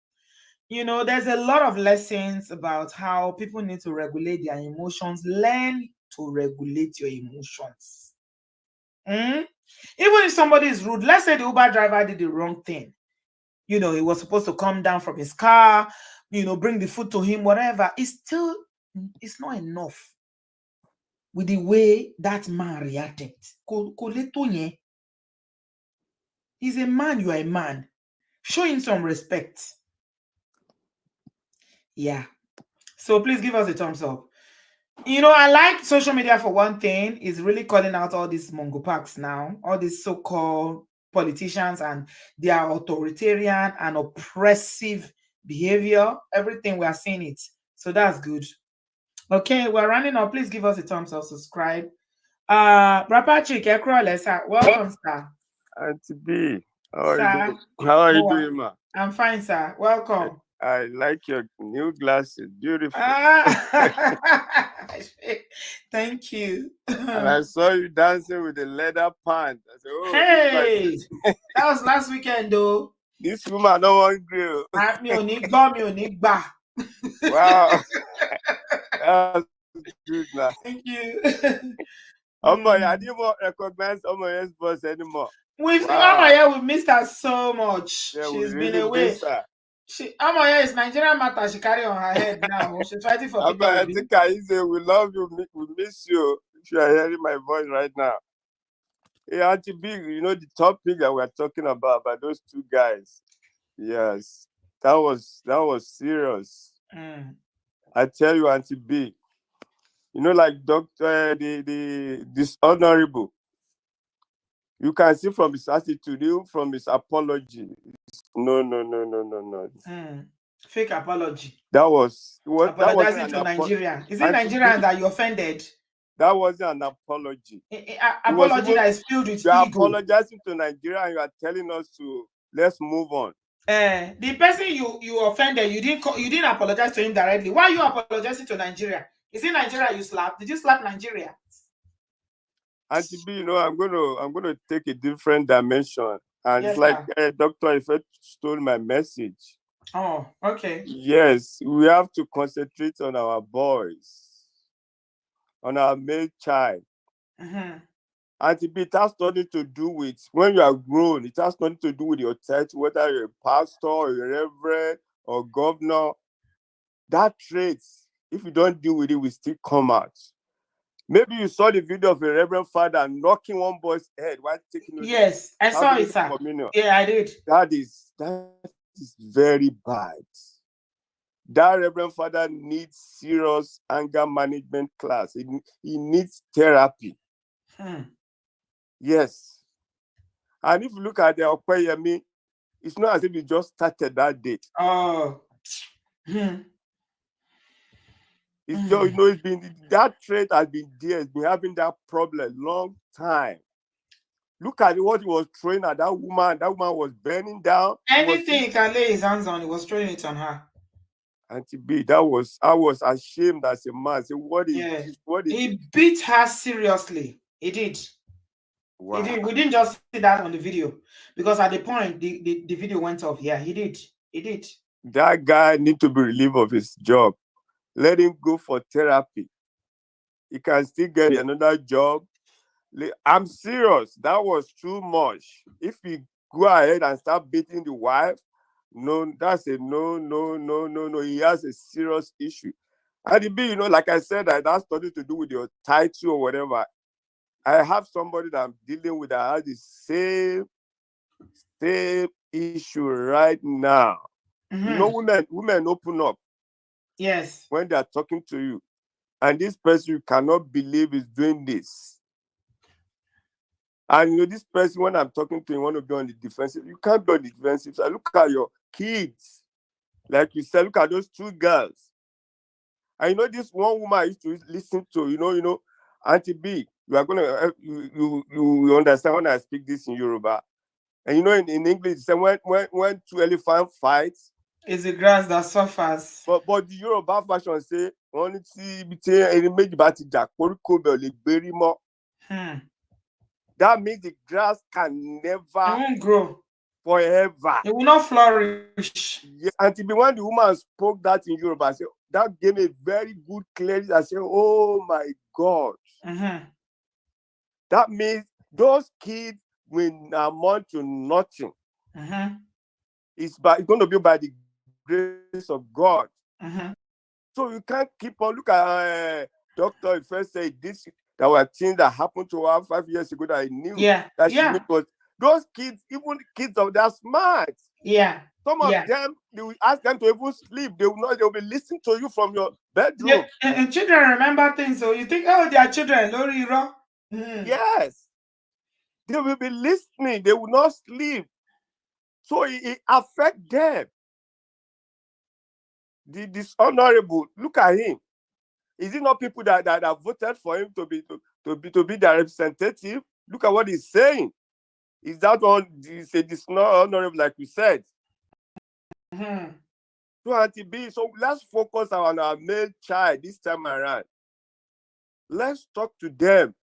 You know, there's a lot of lessons about how people need to regulate their emotions. Learn to regulate your emotions. Even if somebody is rude, let's say the Uber driver did the wrong thing. You know, he was supposed to come down from his car, you know, bring the food to him, whatever. It's not enough with the way that man reacted. He's a man, you are a man. Show him some respect. Yeah. So please give us a thumbs up. You know, I like social media for one thing. Is really calling out all these Mongo Parks now, all these so-called politicians and their authoritarian and oppressive behavior. Everything we are seeing it. So that's good. Okay, we're running up. Please give us a thumbs up, subscribe. Rapachik Ekrolesa, welcome, sir. Auntie B, Sir, how are you doing, ma? I'm fine, sir. Welcome. I like your new glasses. Beautiful. Thank you. And I saw you dancing with the leather pants. I said, oh, Hey, that was last weekend, though. This woman don't want grill. Wow. That's good now. Thank you. Oh boy, I didn't want to recognize Omoye's boss anymore. Omoye, we missed her so much. Yeah, She's really been away. Omoye is Nigerian matter she carry on her head now. She's fighting for people. I think I say we love you, we miss you. If you are hearing my voice right now. Hey, Auntie B, you know the topic that we're talking about those two guys. Yes, that was serious. I tell you, Auntie B, you know, like Doctor this honorable. You can see from his attitude, even from his apology. No. Fake apology. That was apologizing to Nigeria. Is it Nigerians that you offended? That wasn't an apology. Apology that is filled with ego. You are apologizing to Nigeria and you are telling us to let's move on. The person you offended, you didn't apologize to him directly. Why are you apologizing to Nigeria? Is it Nigeria you slapped? Did you slap Nigeria? Auntie B, you know, I'm gonna take a different dimension. And yes, it's like Doctor Ife stole my message. Oh, okay. Yes, we have to concentrate on our boys, on our male child. Auntie B, it has nothing to do with when you are grown. It has nothing to do with your title, whether you're a pastor, or a reverend, or governor. That trait, if you don't deal with it, will still come out. Maybe you saw the video of a reverend father knocking one boy's head while taking it. Yes, I saw it, sir. Communion. Yeah, I did. That is very bad. That reverend father needs serious anger management class. He needs therapy. Yes. And if you look at the Okoyemi, it's not as if he just started that day. Oh. It's just, you know, that trait has been there. It's been having that problem long time. Look at what he was throwing at that woman. That woman was burning down. Anything he can lay his hands on, he was throwing it on her. Auntie B, I was ashamed as a man. So he beat her seriously. He did. Wow. He did. We didn't just see that on the video because at the point the video went off. Yeah, he did. He did. That guy need to be relieved of his job. Let him go for therapy. He can still get another job. I'm serious. That was too much. If he go ahead and start beating the wife, no, that's a no. He has a serious issue. And it be, you know, like I said, that has nothing to do with your title or whatever. I have somebody that I'm dealing with that has the same issue right now. You know, women open up. Yes. When they are talking to you. And this person you cannot believe is doing this. And you know, this person, when I'm talking to him, want to be on the defensive. You can't be on the defensive. So look at your kids. Like you said, look at those two girls. And you know, this one woman I used to listen to, you know, Auntie B, you are gonna you understand when I speak this in Yoruba. And you know, in English, say when two elephants fight, it's the grass that suffers. But the Yoruba fashion say only see between any major battle jack koríko be le gberi mo. that means the grass can It never won't grow. forever. It will not flourish. Yeah, and to be when the woman spoke that in Europe, I said that gave me very good clarity. I said, oh my God. That means those kids will amount to nothing. It's going to be by the grace of God. So you can't keep on. Look at Dr. First said this. There were things that happened to her 5 years ago that I knew that she knew was those kids, even kids of that smart. Some of them, they will ask them to even sleep. They will not, they will be listening to you from your bedroom. And children remember things, so you think, oh, they are children, Lori. Yes. They will be listening, they will not sleep. So it affects them. The dishonorable, look at him. Is it not people that voted for him to be their representative? Look at what he's saying. Is that one? Is a dishonorable, like we said? So Auntie B, so let's focus on our male child this time around. Let's talk to them.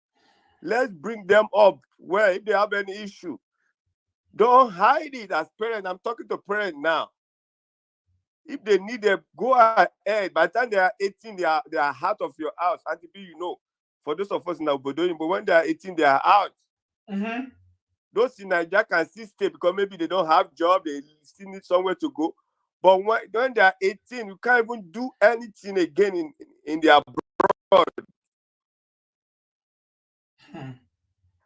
Let's bring them up where if they have any issue. Don't hide it as parents. I'm talking to parents now. If they need them, go ahead. By the time they are 18, they are out of your house. Auntie B, you know, for those of us in Obodo Oyinbo, but when they are 18, they are out. Those in Nigeria can still stay because maybe they don't have job, they still need somewhere to go. But when they are 18, you can't even do anything again in their abroad.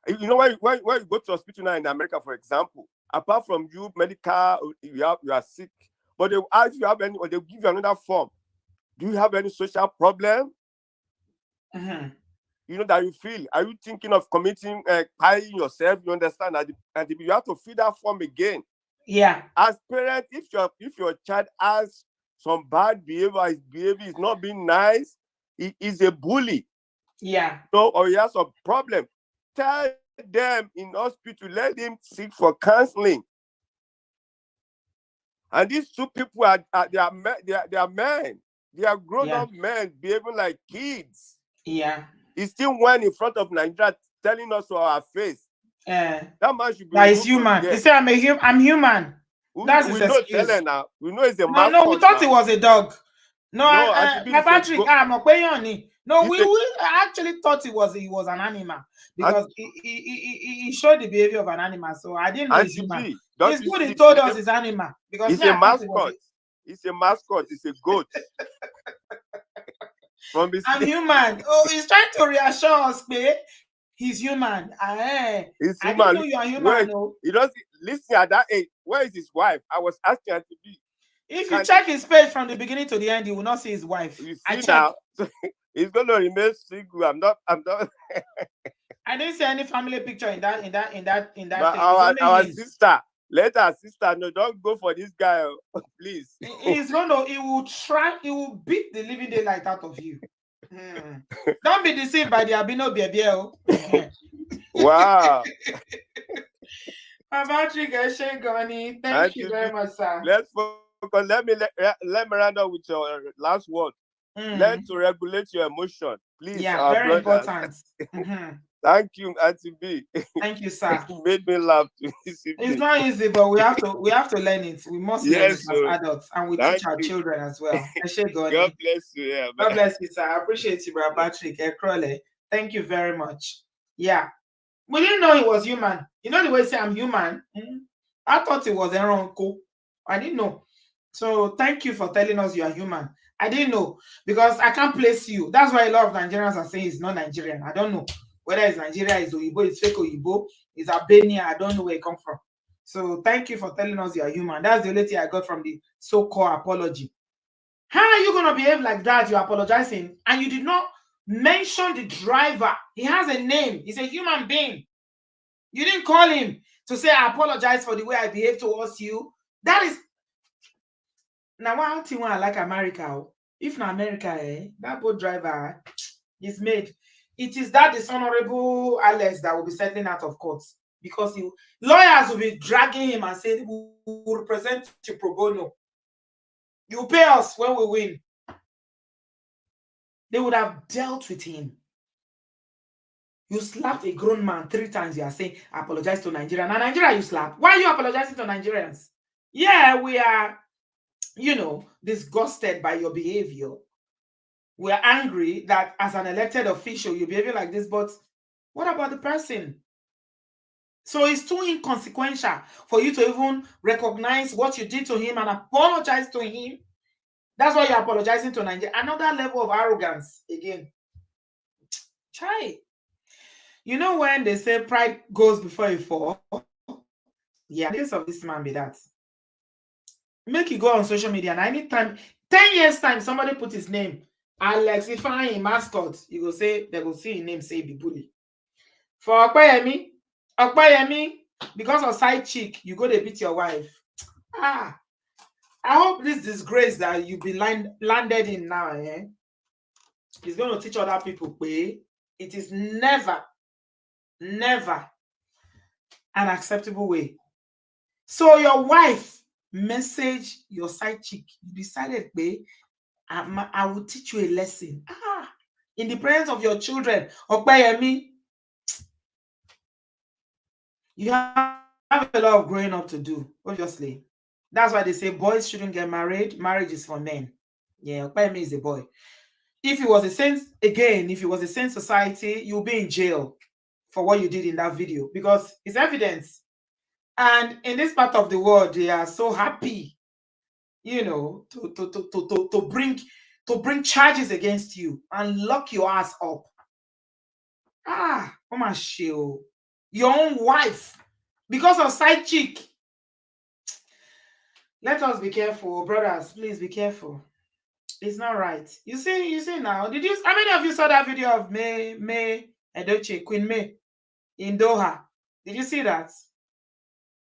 You know, when you go to hospital now in America, for example, apart from you medical, you are sick, but they will ask you have any, or they'll give you another form. Do you have any social problem? You know that you feel. Are you thinking of committing, killing yourself? You understand that, and you have to fill that form again. As parents, if your child has some bad behavior, his behavior is not being nice, he is a bully. So, or he has a problem, tell them in hospital, let him seek for counseling. And these two people they are men. They are grown-up men behaving like kids. He still went in front of Nigeria telling us to our face. That man should be. That is human. He said, I'm human. That's his excuse. Know now. We know it's a man. No, we thought it was a dog. No, my battery. No, we actually thought he was an animal because he showed the behavior of an animal. So I didn't know he's human. It's good he told us it's animal because it's a mascot. It's a mascot. It's a goat. I'm human. Oh, he's trying to reassure us, babe. He's human. He's I human. didn't know you are human. No. He doesn't listen at that age. Where is his wife? I was asking her to be. If you check his page from the beginning to the end, you will not see his wife. You see now, he's gonna remain single. I'm not. I didn't see any family picture in that. But our sister, let our sister know. Don't go for this guy, please. He will try. He will beat the living daylight out of you. Don't be deceived by the albino baby. Wow. Thank you very much, sir. Let's focus. Let me round up with your last word. Learn to regulate your emotion, please. Yeah, very important. Thank you, Auntie B. Thank you, sir. You made me laugh. It's not easy, but we have to learn it. We must learn it as adults, and we teach our children as well. God bless you. Yeah, God bless you, sir. I appreciate you, Brother Patrick. Thank you very much. Yeah. We didn't know he was human. You know the way you say I'm human? I thought it was Enronko. I didn't know. So thank you for telling us you are human. I didn't know because I can't place you. That's why a lot of Nigerians are saying he's not Nigerian. I don't know whether it's Nigeria, it's Oyibo, it's fake Oyibo, it's Albania. I don't know where it comes from. So thank you for telling us you are human. That's the only thing I got from the so-called apology. How are you going to behave like that? You're apologizing and you did not mention the driver. He has a name. He's a human being. You didn't call him to say, I apologize for the way I behave towards you. That is... Now, one thing I like America. If not America, that boat driver is made. It is that dishonorable Alex that will be settling out of court because lawyers will be dragging him and saying, we will represent you pro bono. You pay us when we win. They would have dealt with him. You slapped a grown man 3 times. You are saying, apologize to Nigeria. Now, Nigeria, you slap. Why are you apologizing to Nigerians? Yeah, we are, disgusted by your behavior. We are angry that as an elected official, you're behaving like this. But what about the person? So it's too inconsequential for you to even recognize what you did to him and apologize to him. That's why you're apologizing to Nigeria. Another level of arrogance again. Chai. You know when they say pride goes before a fall? Yeah, the case of this man be that. Make you go on social media and anytime, 10 years time, somebody put his name, Alex Ifeanyi mascot, you go say, they go see his name, say be bully. For Okpayemi, because of side chick, you go to beat your wife. I hope this disgrace that you've been landed in now, is going to teach other people, it is never an acceptable way. So your wife message your side chick, you decided, I will teach you a lesson. In the presence of your children, Okpayemi, you have a lot of growing up to do, obviously. That's why they say boys shouldn't get married. Marriage is for men. Yeah, Okpayemi is a boy. If it was a sane society, you'll be in jail for what you did in that video because it's evidence. And in this part of the world, they are so happy, to bring charges against you and lock your ass up. Oh my shit. Your own wife, because of side chick. Let us be careful, brothers. Please be careful. It's not right. You see now. How many of you saw that video of May Edochie, Queen May in Doha? Did you see that?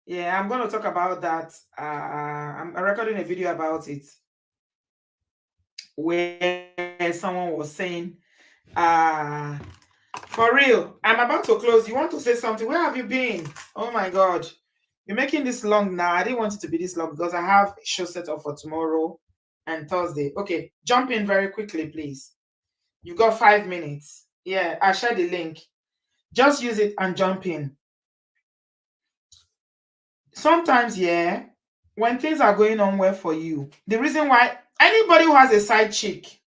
Yeah, I'm going to talk about that. I'm recording a video about it where someone was saying, for real, I'm about to close. You want to say something? Where have you been? Oh my God. You're making this long now. I didn't want it to be this long because I have a show set up for tomorrow and Thursday. Okay, jump in very quickly, please. You've got 5 minutes. Yeah, I shared the link. Just use it and jump in. Sometimes, when things are going on well for you, the reason why anybody who has a side chick,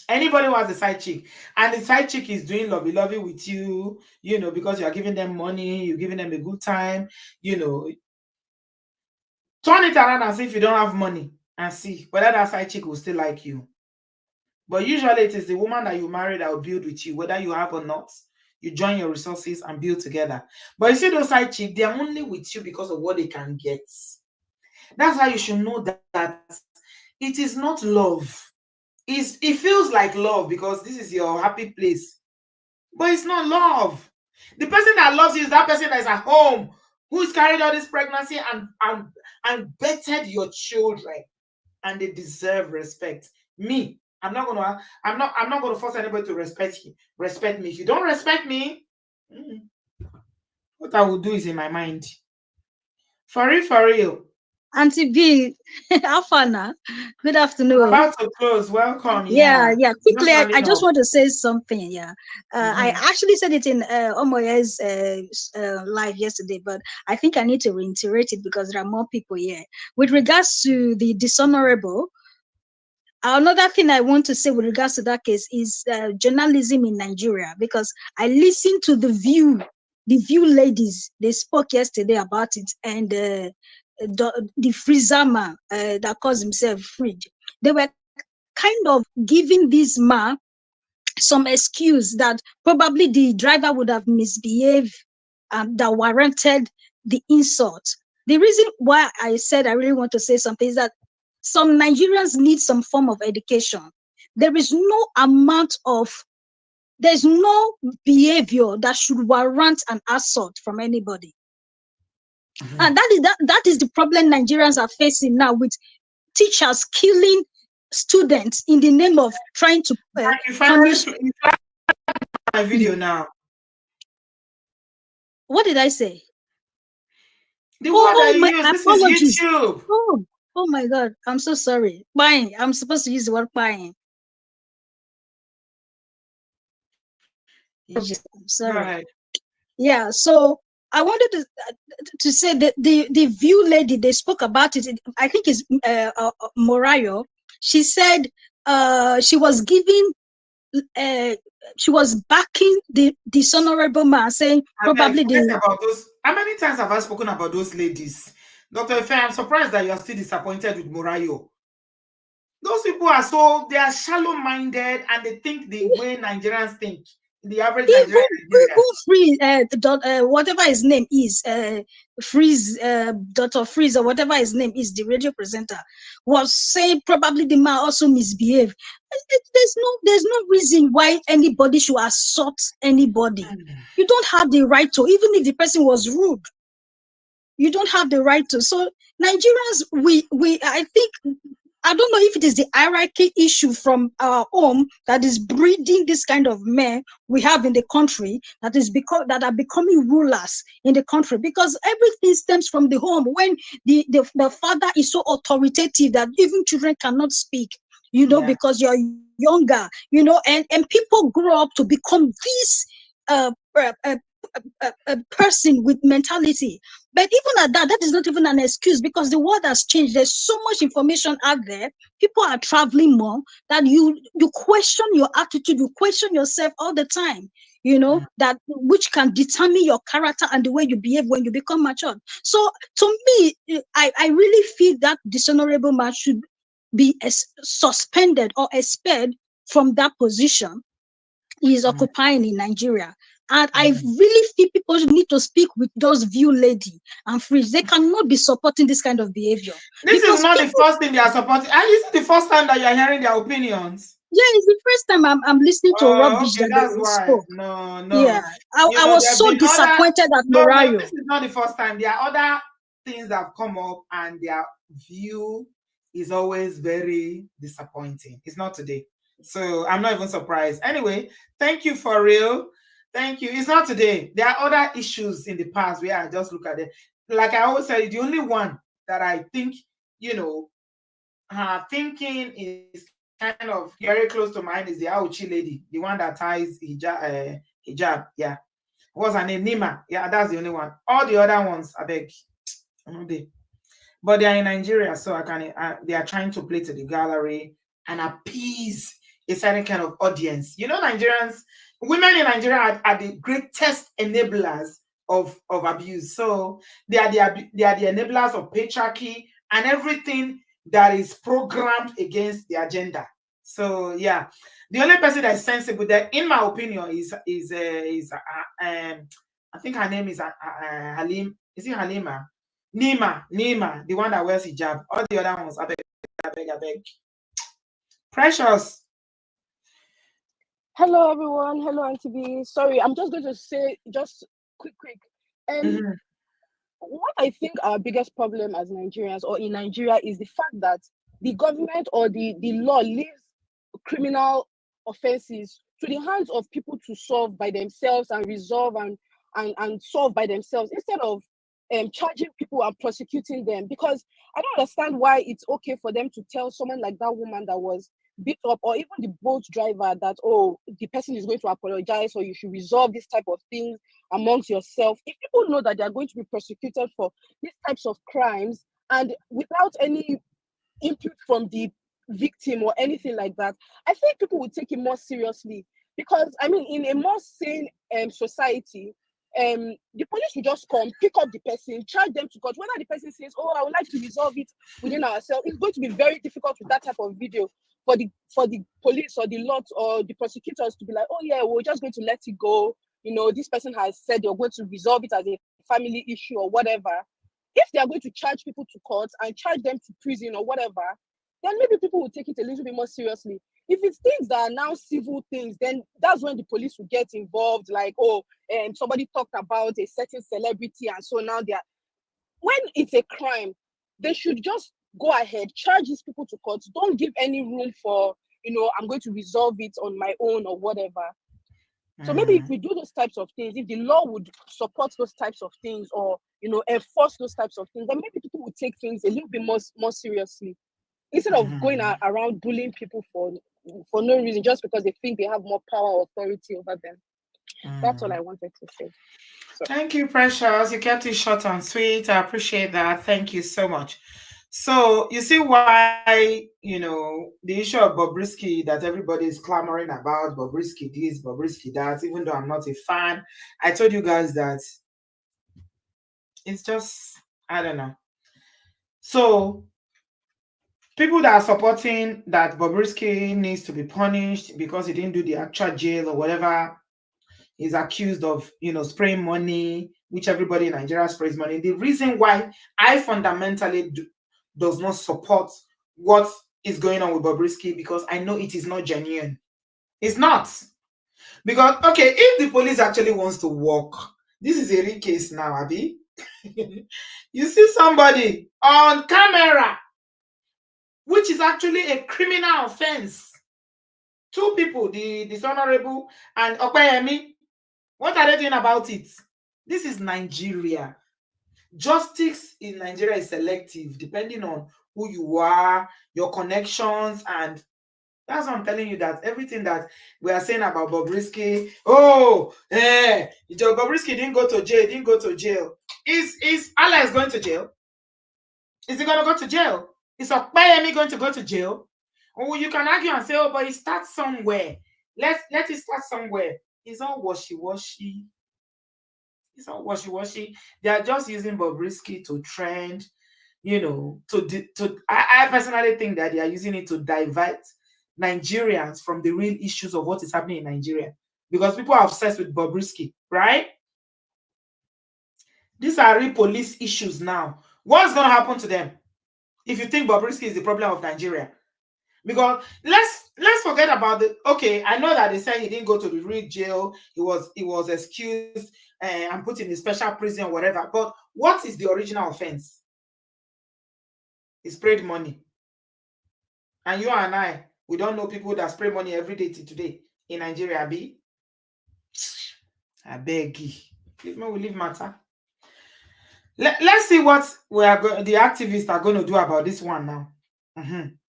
anybody who has a side chick, and the side chick is doing lovey-lovey with you, because you're giving them money, you're giving them a good time, turn it around and see if you don't have money and see whether that side chick will still like you. But usually it is the woman that you marry that will build with you, whether you have or not. You join your resources and build together. But you see those side chicks, they're only with you because of what they can get. That's how you should know that it is not love. It feels like love because this is your happy place. But it's not love. The person that loves you is that person that is at home, who's carried all this pregnancy and bettered your children. And they deserve respect. Me, I'm not gonna force anybody to respect me. If you don't respect me, what I will do is in my mind. For real. Auntie B, how far now? Good afternoon. I'm about to close. Welcome. Yeah. Quickly, I just up. want to say something. Yeah. I actually said it in Omoye's live yesterday, but I think I need to reiterate it because there are more people here. With regards to the dishonorable, another thing I want to say with regards to that case is journalism in Nigeria, because I listened to the View ladies. They spoke yesterday about it, and the freezer man that calls himself Fridge. They were kind of giving this man some excuse that probably the driver would have misbehaved that warranted the insult. The reason why I said I really want to say something is that some Nigerians need some form of education. There's no behavior that should warrant an assault from anybody. And that is the problem Nigerians are facing now, with teachers killing students in the name of trying to punish. My video now. What did I say? The word I use. This apologies. is YouTube. Oh my God! I'm so sorry. Buying. I'm supposed to use the word buying. I'm Go sorry. ahead. Yeah, so I wanted to say that the view lady, they spoke about it. I think it's Morayo. She said she was giving she was backing the dishonorable man, saying I beg, probably forget the about those. How many times have I spoken about those ladies? Dr. Ife, I'm surprised that you're still disappointed with Morayo. Those people are they are shallow-minded and they think the way Nigerians think, the average Nigerian in Nigeria. Free whatever his name is, Freeze, Dr. Freeze, or whatever his name is, the radio presenter, was saying probably the man also misbehaved. There's no reason why anybody should assault anybody. You don't have the right to, even if the person was rude. You don't have the right to. So Nigerians, I think, I don't know if it is the hierarchy issue from our home that is breeding this kind of men we have in the country that are becoming rulers in the country, because everything stems from the home. When the father is so authoritative that even children cannot speak, Yeah. because you're younger, and people grow up to become this uh, uh, uh, a person with mentality. But even at that is not even an excuse, because the world has changed. There's so much information out there. People are traveling more, that you question your attitude, you question yourself all the time, that which can determine your character and the way you behave when you become mature. So to me, I really feel that dishonorable man should be suspended or expelled from that position he is occupying in Nigeria. And I really feel people need to speak with those view lady and Freeze. They cannot be supporting this kind of behavior. This is not the first thing they are supporting. And is it the first time that you're hearing their opinions? Yeah, it's the first time I'm listening to rubbish Okay, that that's they why. spoke. No. Yeah, I There was have so been other. disappointed at No, Morayo. this is not the first time. There are other things that have come up, and their view is always very disappointing. It's not today, so I'm not even surprised. Anyway, thank you for real. Thank you. It's not today. There are other issues in the past where I just look at it. Like I always say, the only one that I think her thinking is kind of very close to mine is the Auchi lady, the one that ties hijab. Yeah. What's her name? Nima. Yeah, that's the only one. All the other ones, I beg. But they are in Nigeria, so they are trying to play to the gallery and appease a certain kind of audience. Nigerians, women in Nigeria are the greatest enablers of abuse. So they are the enablers of patriarchy and everything that is programmed against the agenda. So yeah, the only person that is sensible there, in my opinion, is I think her name is Halim. Is it Halima? Nima, the one that wears hijab. All the other ones, I beg. Precious. Hello, everyone. Hello, Auntie B. Sorry, I'm just going to say just quick. What I think our biggest problem as Nigerians or in Nigeria is the fact that the government or the law leaves criminal offenses to the hands of people to solve by themselves and resolve and solve by themselves, instead of charging people and prosecuting them. Because I don't understand why it's okay for them to tell someone like that woman that was beat up, or even the boat driver, that, oh, the person is going to apologize, or you should resolve this type of things amongst yourself. If people know that they are going to be prosecuted for these types of crimes, and without any input from the victim or anything like that, I think people would take it more seriously. Because I mean, in a more sane society, the police will just come, pick up the person, charge them to court. Whether the person says, oh, I would like to resolve it within ourselves, it's going to be very difficult with that type of video for the police or the lot or the prosecutors to be like, oh yeah, we're just going to let it go. This person has said they're going to resolve it as a family issue or whatever. If they are going to charge people to court and charge them to prison or whatever, then maybe people will take it a little bit more seriously. If it's things that are now civil things, then that's when the police will get involved. Like, oh, somebody talked about a certain celebrity, and so now when it's a crime, they should just go ahead, charge these people to court. Don't give any room for, I'm going to resolve it on my own or whatever. So maybe if we do those types of things, if the law would support those types of things, or enforce those types of things, then maybe people would take things a little bit more seriously, instead of going around bullying people for no reason, just because they think they have more power or authority over them. That's all I wanted to say. So Thank you, Precious. You kept it short and sweet. I appreciate that. Thank you so much. So you see why, the issue of Bobrisky that everybody is clamoring about, Bobrisky this, Bobrisky that, even though I'm not a fan. I told you guys that it's just, I don't know. So people that are supporting that Bobrisky needs to be punished because he didn't do the actual jail or whatever, is accused of, spraying money, which everybody in Nigeria sprays money. The reason why I fundamentally does not support what is going on with Bobrisky, because I know it is not genuine. It's not. Because, okay, if the police actually wants to work, this is a real case now, Abby. You see somebody on camera, which is actually a criminal offense. Two people, the dishonorable and Okoyemi, what are they doing about it? This is Nigeria. Justice in Nigeria is selective, depending on who you are, your connections, and that's what I'm telling you, that everything that we are saying about Bobrisky, Bobrisky didn't go to jail, Is Alex going to jail? Is he going to go to jail? Is Okpeyemi going to go to jail? Oh, you can argue and say, oh, but he starts somewhere. Let it start somewhere. It's all washy-washy. It's all washy-washy. They are just using Bobrisky to trend, I personally think that they are using it to divert Nigerians from the real issues of what is happening in Nigeria. Because people are obsessed with Bobrisky, right? These are real police issues now. What's going to happen to them if you think Bobrisky is the problem of Nigeria? Because let's forget about okay, I know that they said he didn't go to the real jail, he was excused and put in a special prison or whatever, but what is the original offense? He sprayed money. And you and I, we don't know people that spray money every day till today in Nigeria, B. I beg you. We leave matter. Let's see what the activists are going to do about this one now.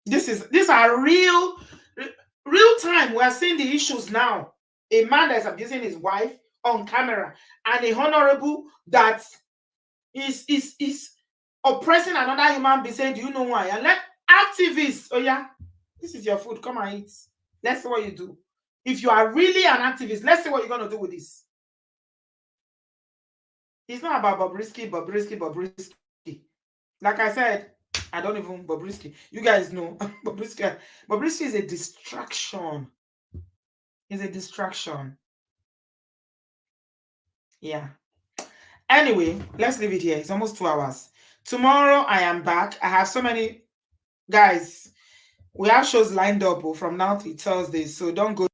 These are real time. We are seeing the issues now. A man that is abusing his wife on camera, and a honorable that is oppressing another human being, saying, do you know why? And let activists, oh yeah, this is your food, come and eat. Let's see what you do. If you are really an activist, let's see what you're going to do with this. It's not about Bobrisky. Like I said, I don't even Bobrisky. You guys know Bobrisky. Bobrisky is a distraction. It's a distraction. Yeah. Anyway, let's leave it here. It's almost 2 hours. Tomorrow I am back. I have so many guys. We have shows lined up from now till Thursday, so don't go.